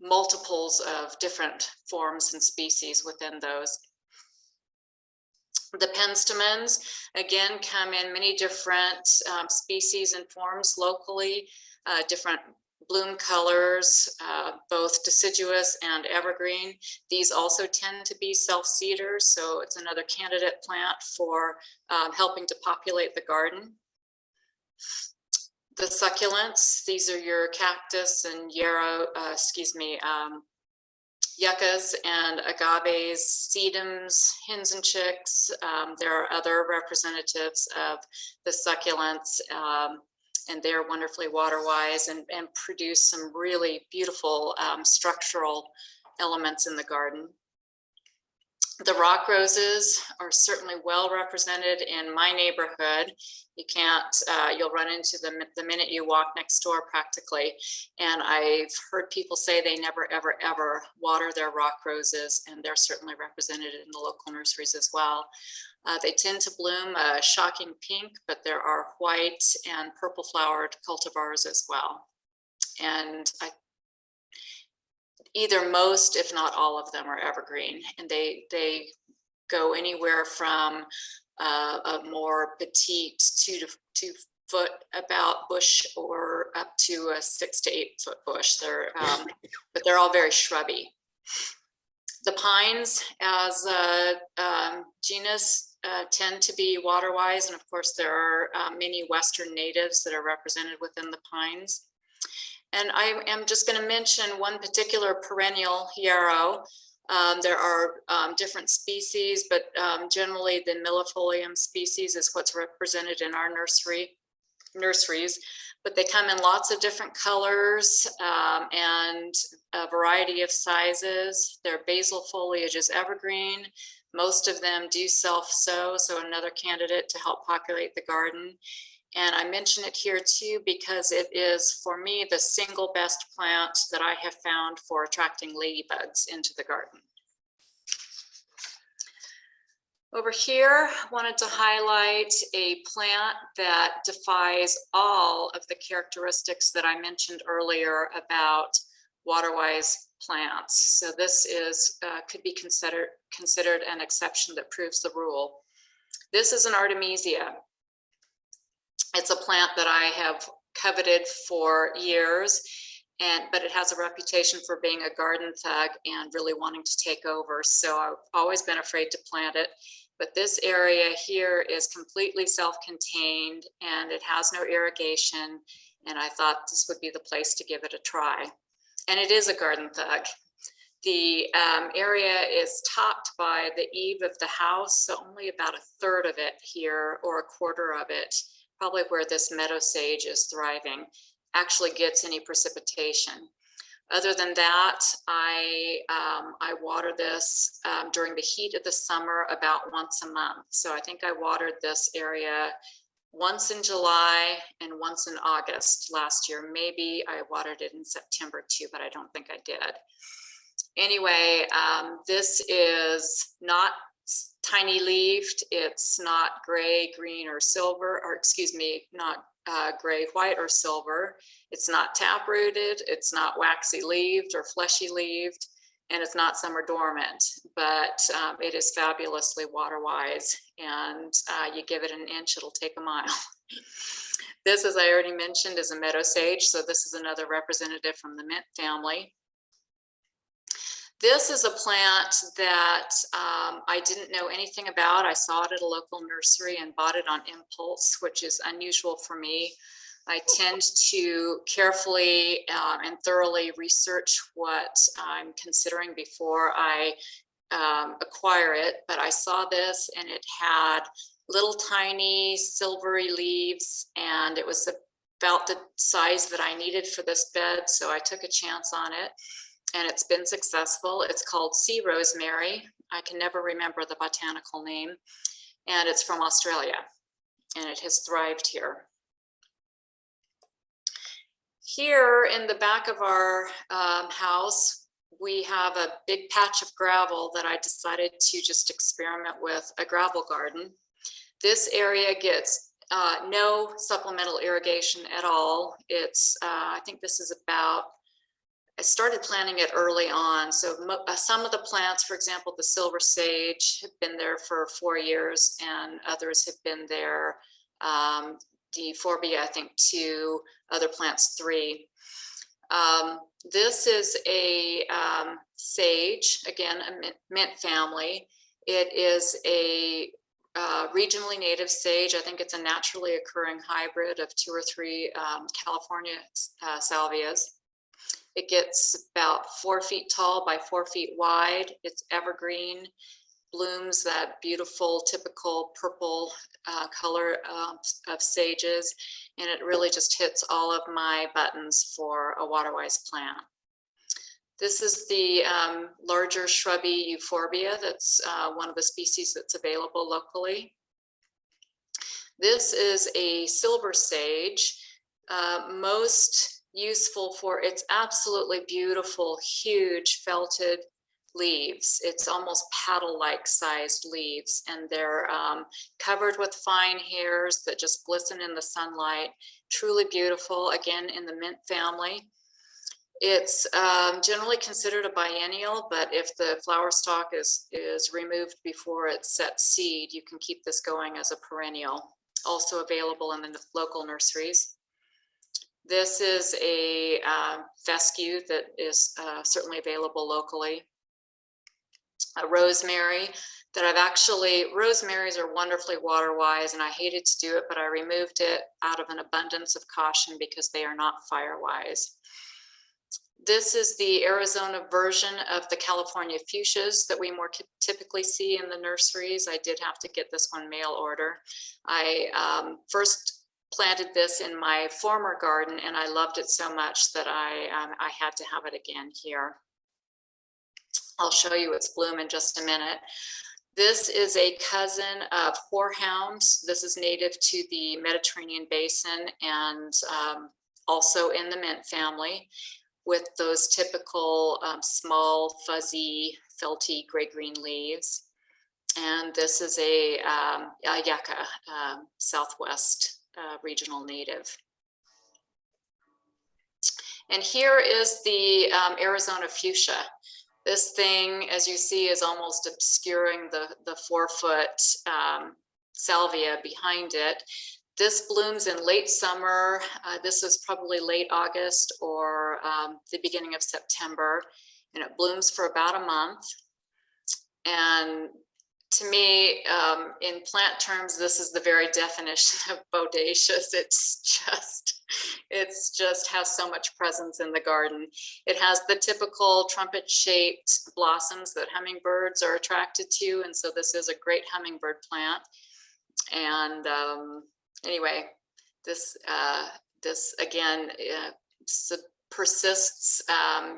multiples of different forms and species within those. The penstemons, again, come in many different species and forms locally, different bloom colors, both deciduous and evergreen. These also tend to be self-seeders, so it's another candidate plant for helping to populate the garden. The succulents, these are your cactus and yarrow, yuccas and agaves, sedums, hens and chicks. There are other representatives of the succulents, and they're wonderfully water-wise and produce some really beautiful structural elements in the garden. The rock roses are certainly well represented in my neighborhood. You can't, you'll run into them the minute you walk next door practically. And I've heard people say they never, ever, ever water their rock roses, and they're certainly represented in the local nurseries as well. They tend to bloom a shocking pink, but there are white and purple flowered cultivars as well. And either most, if not all of them, are evergreen, and they go anywhere from a more petite 2 to 2 foot about bush or up to a 6 to 8 foot bush. They're but they're all very shrubby. The pines as a genus tend to be water-wise, and of course there are many western natives that are represented within the pines. And I am just going to mention one particular perennial yarrow. There are different species, but generally the millefolium species is what's represented in our nurseries. But they come in lots of different colors and a variety of sizes. Their basal foliage is evergreen. Most of them do self-sow, so another candidate to help populate the garden. And I mention it here too because it is, for me, the single best plant that I have found for attracting ladybugs into the garden. Over here, I wanted to highlight a plant that defies all of the characteristics that I mentioned earlier about water-wise plants. So this is could be considered an exception that proves the rule. This is an Artemisia. It's a plant that I have coveted for years, but it has a reputation for being a garden thug and really wanting to take over. So I've always been afraid to plant it. But this area here is completely self-contained and it has no irrigation. And I thought this would be the place to give it a try. And it is a garden thug. The area is topped by the eave of the house, so only about 1/3 of it here, or 1/4 of it, probably where this meadow sage is thriving, actually gets any precipitation. Other than that, I water this during the heat of the summer about once a month. So I think I watered this area once in July and once in August last year. Maybe I watered it in September too, but I don't think I did. Anyway, this is not tiny leaved. It's not gray, green, or silver, or excuse me, not gray, white, or silver. It's not tap rooted. It's not waxy leaved or fleshy leaved, and it's not summer dormant, but it is fabulously water wise. And you give it an inch, it'll take a mile. This, as I already mentioned, is a meadow sage. So this is another representative from the mint family. This is a plant that I didn't know anything about. I saw it at a local nursery and bought it on impulse, which is unusual for me. I tend to carefully and thoroughly research what I'm considering before I acquire it, but I saw this and it had little tiny silvery leaves, and it was about the size that I needed for this bed, so I took a chance on it, and it's been successful. It's called sea rosemary. I can never remember the botanical name, and it's from Australia, and it has thrived here. Here in the back of our house, we have a big patch of gravel that I decided to just experiment with a gravel garden. This area gets no supplemental irrigation at all. It's, I think this is about, I started planting it early on. So some of the plants, for example, the silver sage, have been there for 4 years, and others have been there, the Euphorbia, I think 2, other plants 3. This is a sage, again, a mint family. It is a regionally native sage. I think it's a naturally occurring hybrid of 2 or 3 California salvias. It gets about 4 feet tall by 4 feet wide. It's evergreen, blooms that beautiful, typical purple color of sages, and it really just hits all of my buttons for a water-wise plant. This is the larger shrubby Euphorbia. That's one of the species that's available locally. This is a silver sage, most useful for its absolutely beautiful, huge felted leaves. It's almost paddle-like sized leaves, and they're covered with fine hairs that just glisten in the sunlight. Truly beautiful, again, in the mint family. It's generally considered a biennial, but if the flower stalk is removed before it sets seed, you can keep this going as a perennial. Also available in the local nurseries. This is a fescue that is certainly available locally. A rosemary that I've actually, rosemaries are wonderfully water-wise, and I hated to do it, but I removed it out of an abundance of caution because they are not fire-wise. This is the Arizona version of the California fuchsias that we more typically see in the nurseries. I did have to get this one mail order. I first planted this in my former garden, and I loved it so much that I had to have it again here. I'll show you its bloom in just a minute. This is a cousin of horehounds. This is native to the Mediterranean basin and also in the mint family, with those typical small, fuzzy, felty gray-green leaves. And this is a yucca, Southwest regional native. And here is the Arizona fuchsia. This thing, as you see, is almost obscuring the 4-foot salvia behind it. This blooms in late summer. This is probably late August or the beginning of September, and it blooms for about a month. And to me, in plant terms, this is the very definition of bodacious. It's just has so much presence in the garden. It has the typical trumpet-shaped blossoms that hummingbirds are attracted to, and so this is a great hummingbird plant. And anyway, this again persists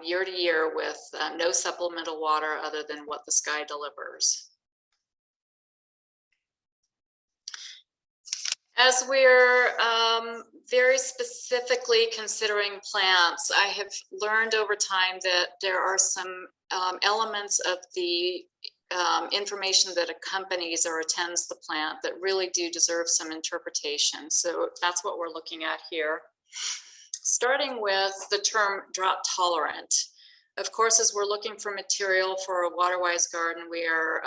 year to year with no supplemental water other than what the sky delivers. As we're very specifically considering plants, I have learned over time that there are some elements of the information that accompanies or attends the plant that really do deserve some interpretation. So that's what we're looking at here. Starting with the term drought tolerant. Of course, as we're looking for material for a water-wise garden, we are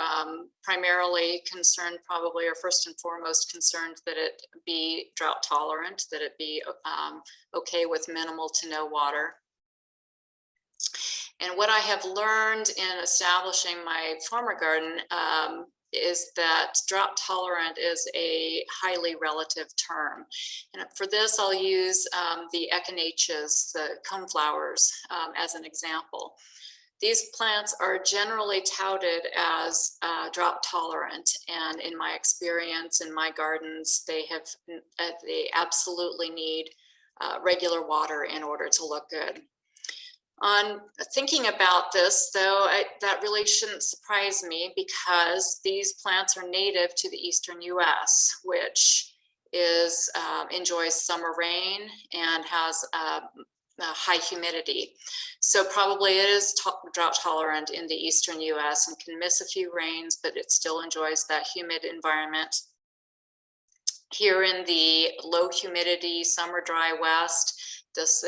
primarily concerned, probably, or first and foremost concerned, that it be drought tolerant, that it be okay with minimal to no water. And what I have learned in establishing my farmer garden is that drought tolerant is a highly relative term. And for this, I'll use the echinaceas, the coneflowers, as an example. These plants are generally touted as drought tolerant, and in my experience in my gardens, they absolutely need regular water in order to look good. On thinking about this, though, that really shouldn't surprise me, because these plants are native to the eastern US, which enjoys summer rain and has high humidity. So probably it is drought tolerant in the eastern US and can miss a few rains, but it still enjoys that humid environment. Here in the low humidity, summer dry West, this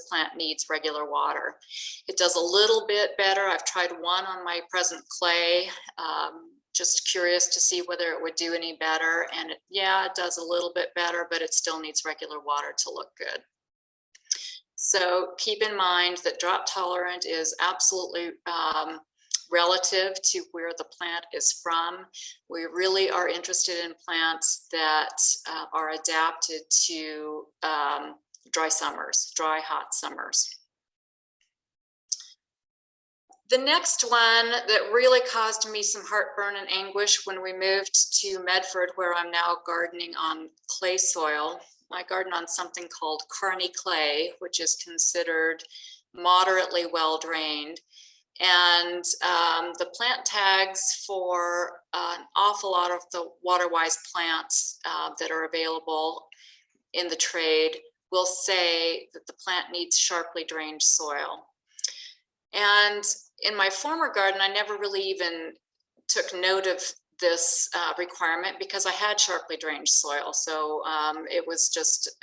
plant needs regular water. It does a little bit better. I've tried one on my present clay, just curious to see whether it would do any better. And yeah, it does a little bit better, but it still needs regular water to look good. So keep in mind that drought tolerant is absolutely relative to where the plant is from. We really are interested in plants that are adapted to dry summers, dry, hot summers. The next one that really caused me some heartburn and anguish when we moved to Medford, where I'm now gardening on clay soil. I garden on something called carny clay, which is considered moderately well drained. And the plant tags for an awful lot of the Waterwise plants that are available in the trade will say that the plant needs sharply drained soil. And in my former garden, I never really even took note of this requirement because I had sharply drained soil. So it was just,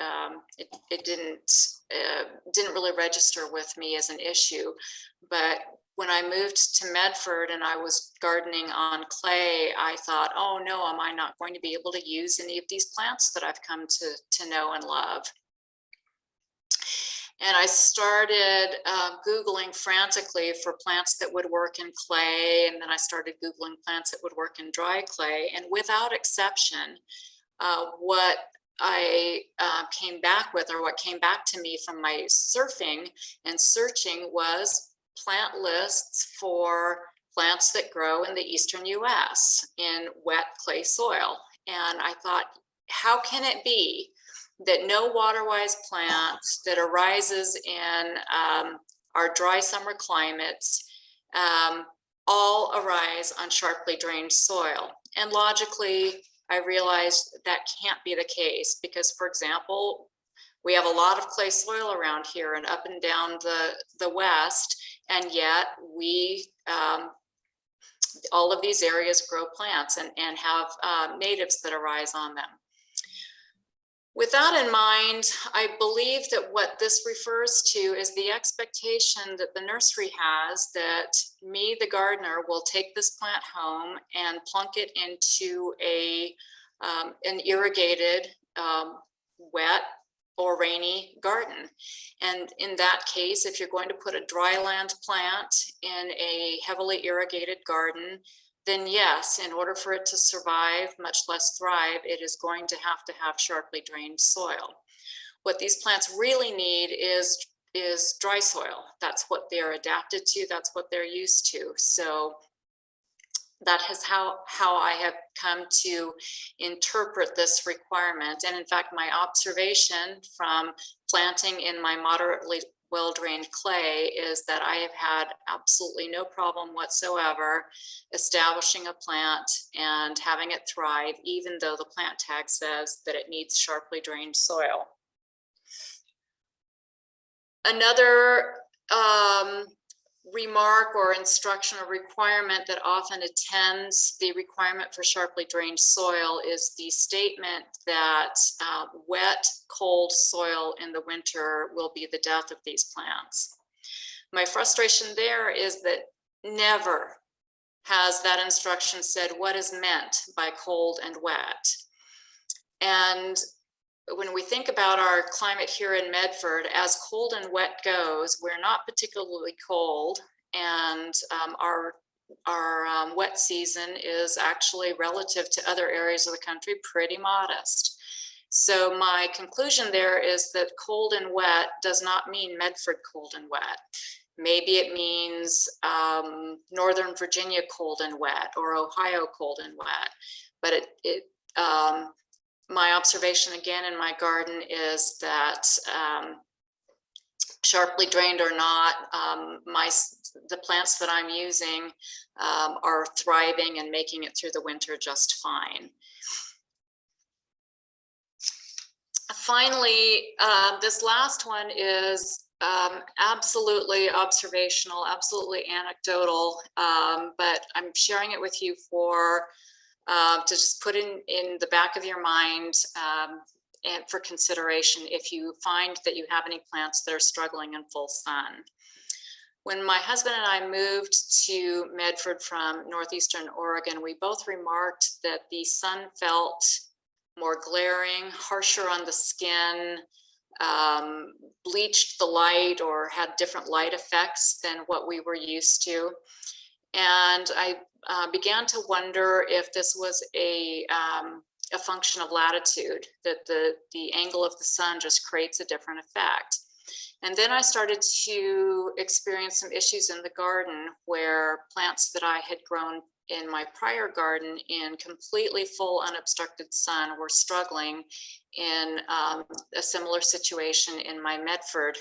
it didn't really register with me as an issue. But when I moved to Medford and I was gardening on clay, I thought, oh no, am I not going to be able to use any of these plants that I've come to know and love? And I started Googling frantically for plants that would work in clay. And then I started Googling plants that would work in dry clay. And without exception, what I came back with, or what came back to me from my surfing and searching, was plant lists for plants that grow in the eastern US in wet clay soil. And I thought, how can it be that no Waterwise plant that arises in our dry summer climates all arise on sharply drained soil? And logically, I realized that can't be the case because, for example, we have a lot of clay soil around here and up and down the West, and yet we all of these areas grow plants and have natives that arise on them. With that in mind, I believe that what this refers to is the expectation that the nursery has that me, the gardener, will take this plant home and plunk it into an irrigated, wet or rainy garden. And in that case, if you're going to put a dryland plant in a heavily irrigated garden, then yes, in order for it to survive, much less thrive, it is going to have sharply drained soil. What these plants really need is dry soil. That's what they're adapted to. That's what they're used to. So that is how I have come to interpret this requirement. And in fact, my observation from planting in my moderately well-drained clay is that I have had absolutely no problem whatsoever establishing a plant and having it thrive, even though the plant tag says that it needs sharply drained soil. Another remark or instruction or requirement that often attends the requirement for sharply drained soil is the statement that wet, cold soil in the winter will be the death of these plants. My frustration there is that never has that instruction said what is meant by cold and wet. And when we think about our climate here in Medford, as cold and wet goes, we're not particularly cold and our wet season is actually, relative to other areas of the country, pretty modest. So my conclusion there is that cold and wet does not mean Medford cold and wet. Maybe it means Northern Virginia cold and wet, or Ohio cold and wet. But my observation again in my garden is that sharply drained or not, the plants that I'm using are thriving and making it through the winter just fine. Finally, this last one is absolutely observational, absolutely anecdotal, but I'm sharing it with you to just put in the back of your mind and for consideration if you find that you have any plants that are struggling in full sun. When my husband and I moved to Medford from northeastern Oregon, we both remarked that the sun felt more glaring, harsher on the skin, bleached the light or had different light effects than what we were used to. And I began to wonder if this was a function of latitude, that the angle of the sun just creates a different effect. And then I started to experience some issues in the garden where plants that I had grown in my prior garden in completely full unobstructed sun were struggling in a similar situation in my Medford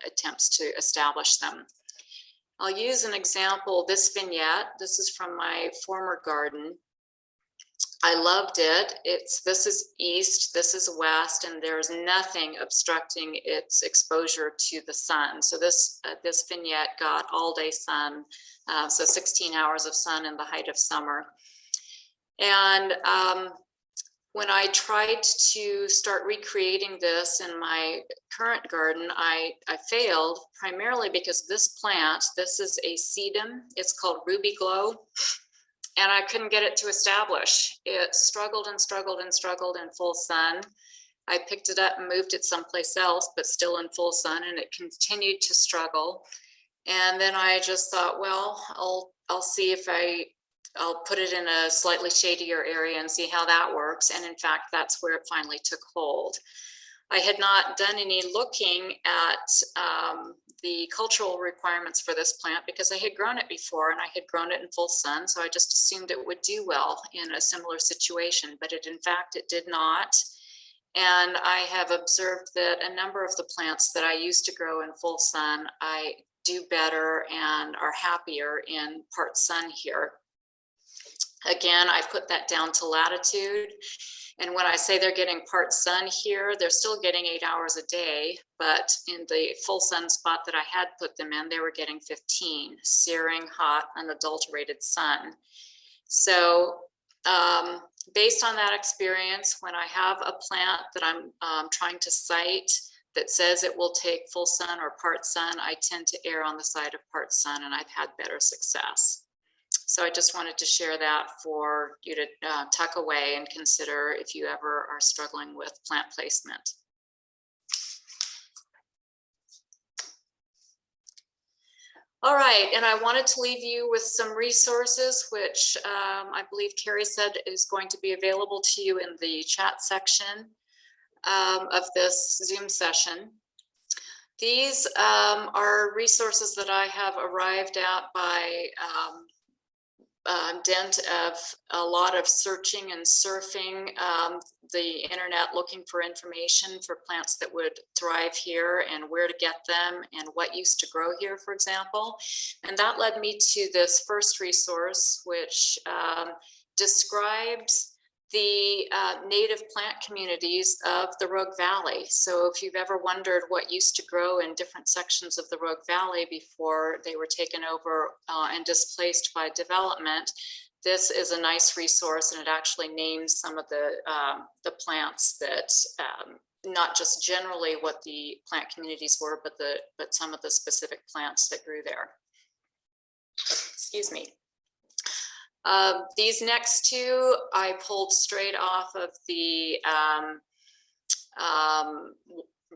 attempts to establish them. I'll use an example, this vignette. This is from my former garden. I loved it. This is east, this is west, and there's nothing obstructing its exposure to the sun. So this vignette got all day sun, so 16 hours of sun in the height of summer. And when I tried to start recreating this in my current garden, I failed primarily because this plant, this is a sedum, it's called Ruby Glow. And I couldn't get it to establish. It struggled and struggled and struggled in full sun. I picked it up and moved it someplace else, but still in full sun, and it continued to struggle. And then I just thought, well, I'll see if I'll put it in a slightly shadier area and see how that works. And in fact, that's where it finally took hold. I had not done any looking at the cultural requirements for this plant because I had grown it before and I had grown it in full sun. So I just assumed it would do well in a similar situation, but in fact, it did not. And I have observed that a number of the plants that I used to grow in full sun, I do better and are happier in part sun here. Again, I put that down to latitude. And when I say they're getting part sun here, they're still getting 8 hours a day, but in the full sun spot that I had put them in, they were getting 15, searing, hot, unadulterated sun. So based on that experience, when I have a plant that I'm trying to cite that says it will take full sun or part sun, I tend to err on the side of part sun, and I've had better success. So I just wanted to share that for you to tuck away and consider if you ever are struggling with plant placement. All right, and I wanted to leave you with some resources, which I believe Carrie said is going to be available to you in the chat section of this Zoom session. These are resources that I have arrived at by dint of a lot of searching and surfing the internet, looking for information for plants that would thrive here and where to get them and what used to grow here, for example. And that led me to this first resource, which describes the native plant communities of the Rogue Valley. So if you've ever wondered what used to grow in different sections of the Rogue Valley before they were taken over and displaced by development, this is a nice resource, and it actually names some of the plants that, not just generally what the plant communities were, but some of the specific plants that grew there. Excuse me. These next two I pulled straight off of the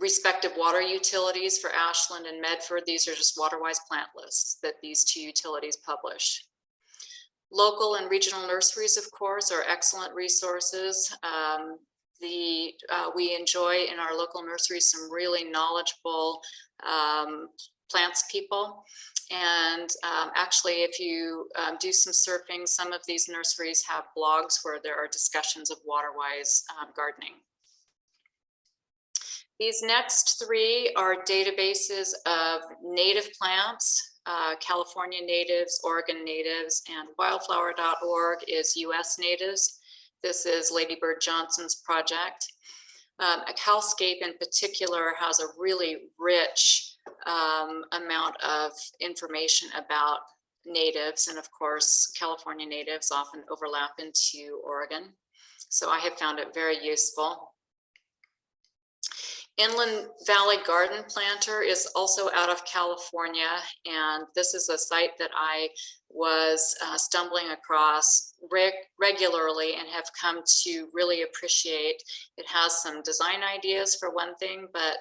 respective water utilities for Ashland and Medford. These are just Waterwise plant lists that these two utilities publish. Local and regional nurseries, of course, are excellent resources. We enjoy in our local nurseries some really knowledgeable plants people. And actually, if you do some surfing, some of these nurseries have blogs where there are discussions of Waterwise gardening. These next three are databases of native plants, California natives, Oregon natives, and wildflower.org is US natives. This is Lady Bird Johnson's project. A Calscape in particular has a really rich amount of information about natives, and of course, California natives often overlap into Oregon. So I have found it very useful. Inland Valley Garden Planter is also out of California, and this is a site that I was stumbling across regularly and have come to really appreciate. It has some design ideas for one thing, but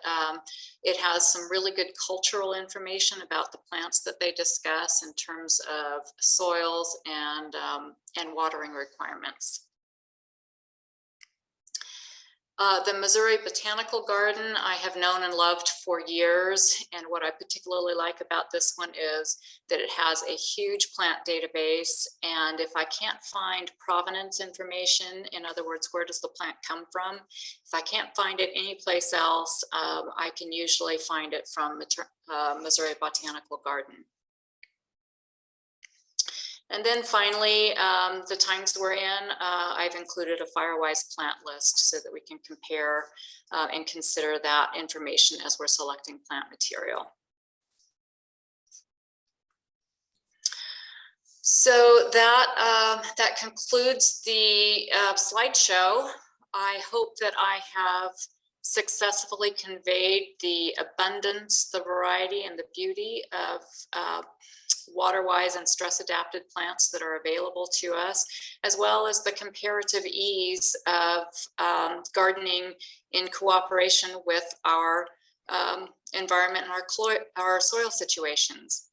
it has some really good cultural information about the plants that they discuss in terms of soils and watering requirements. The Missouri Botanical Garden I have known and loved for years, and what I particularly like about this one is that it has a huge plant database, and if I can't find provenance information, in other words, where does the plant come from, if I can't find it anyplace else, I can usually find it from Missouri Botanical Garden. And then finally, the times we're in, I've included a Firewise plant list so that we can compare and consider that information as we're selecting plant material. So that concludes the slideshow. I hope that I have successfully conveyed the abundance, the variety, and the beauty of water-wise and stress-adapted plants that are available to us, as well as the comparative ease of gardening in cooperation with our environment and our soil situations.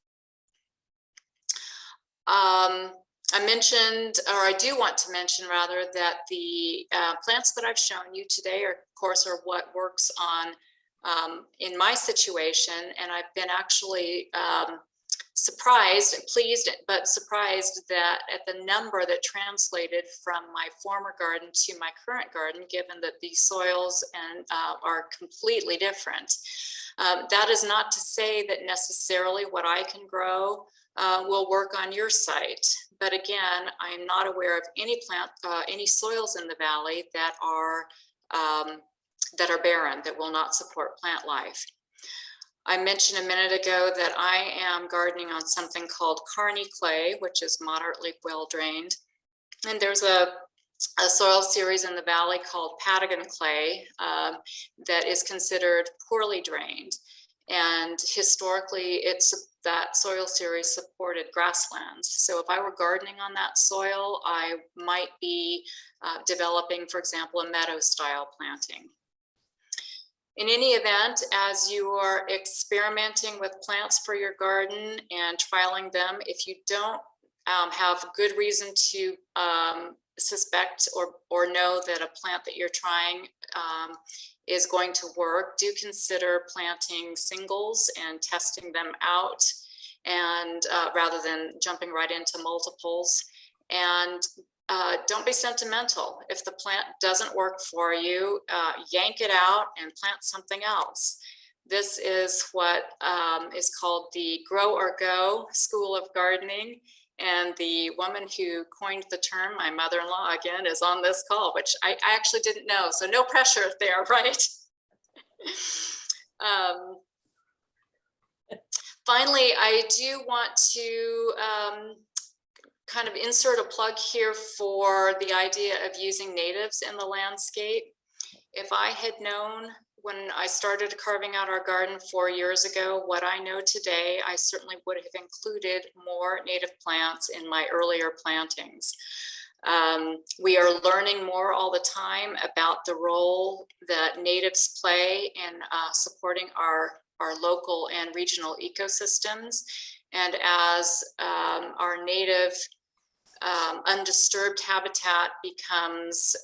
I mentioned, or I do want to mention rather, that the plants that I've shown you today, of course, are what works on in my situation, and I've been actually surprised, pleased, but surprised that at the number that translated from my former garden to my current garden, given that the soils and are completely different. That is not to say that necessarily what I can grow will work on your site. But again, I'm not aware of any plant, any soils in the valley that are barren, that will not support plant life. I mentioned a minute ago that I am gardening on something called Carney clay, which is moderately well drained. And there's a soil series in the valley called Patagon clay that is considered poorly drained. And historically, that soil series supported grasslands. So if I were gardening on that soil, I might be developing, for example, a meadow style planting. In any event, as you are experimenting with plants for your garden and trialing them, if you don't have good reason to suspect or know that a plant that you're trying is going to work, do consider planting singles and testing them out, and rather than jumping right into multiples. And don't be sentimental. If the plant doesn't work for you, yank it out and plant something else. This is what is called the Grow or Go School of Gardening. And the woman who coined the term, my mother-in-law again, is on this call, which I actually didn't know. So no pressure there, right? Finally, I do want to kind of insert a plug here for the idea of using natives in the landscape. If I had known when I started carving out our garden 4 years ago what I know today, I certainly would have included more native plants in my earlier plantings. We are learning more all the time about the role that natives play in supporting our local and regional ecosystems. And as our native undisturbed habitat becomes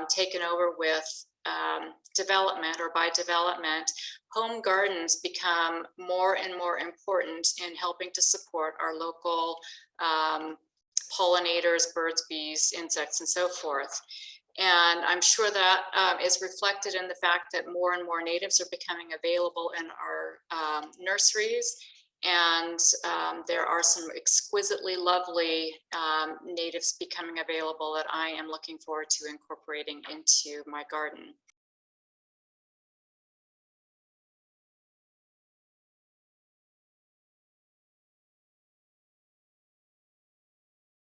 taken over with development or by development, home gardens become more and more important in helping to support our local pollinators, birds, bees, insects, and so forth. And I'm sure that is reflected in the fact that more and more natives are becoming available in our nurseries. And there are some exquisitely lovely natives becoming available that I am looking forward to incorporating into my garden.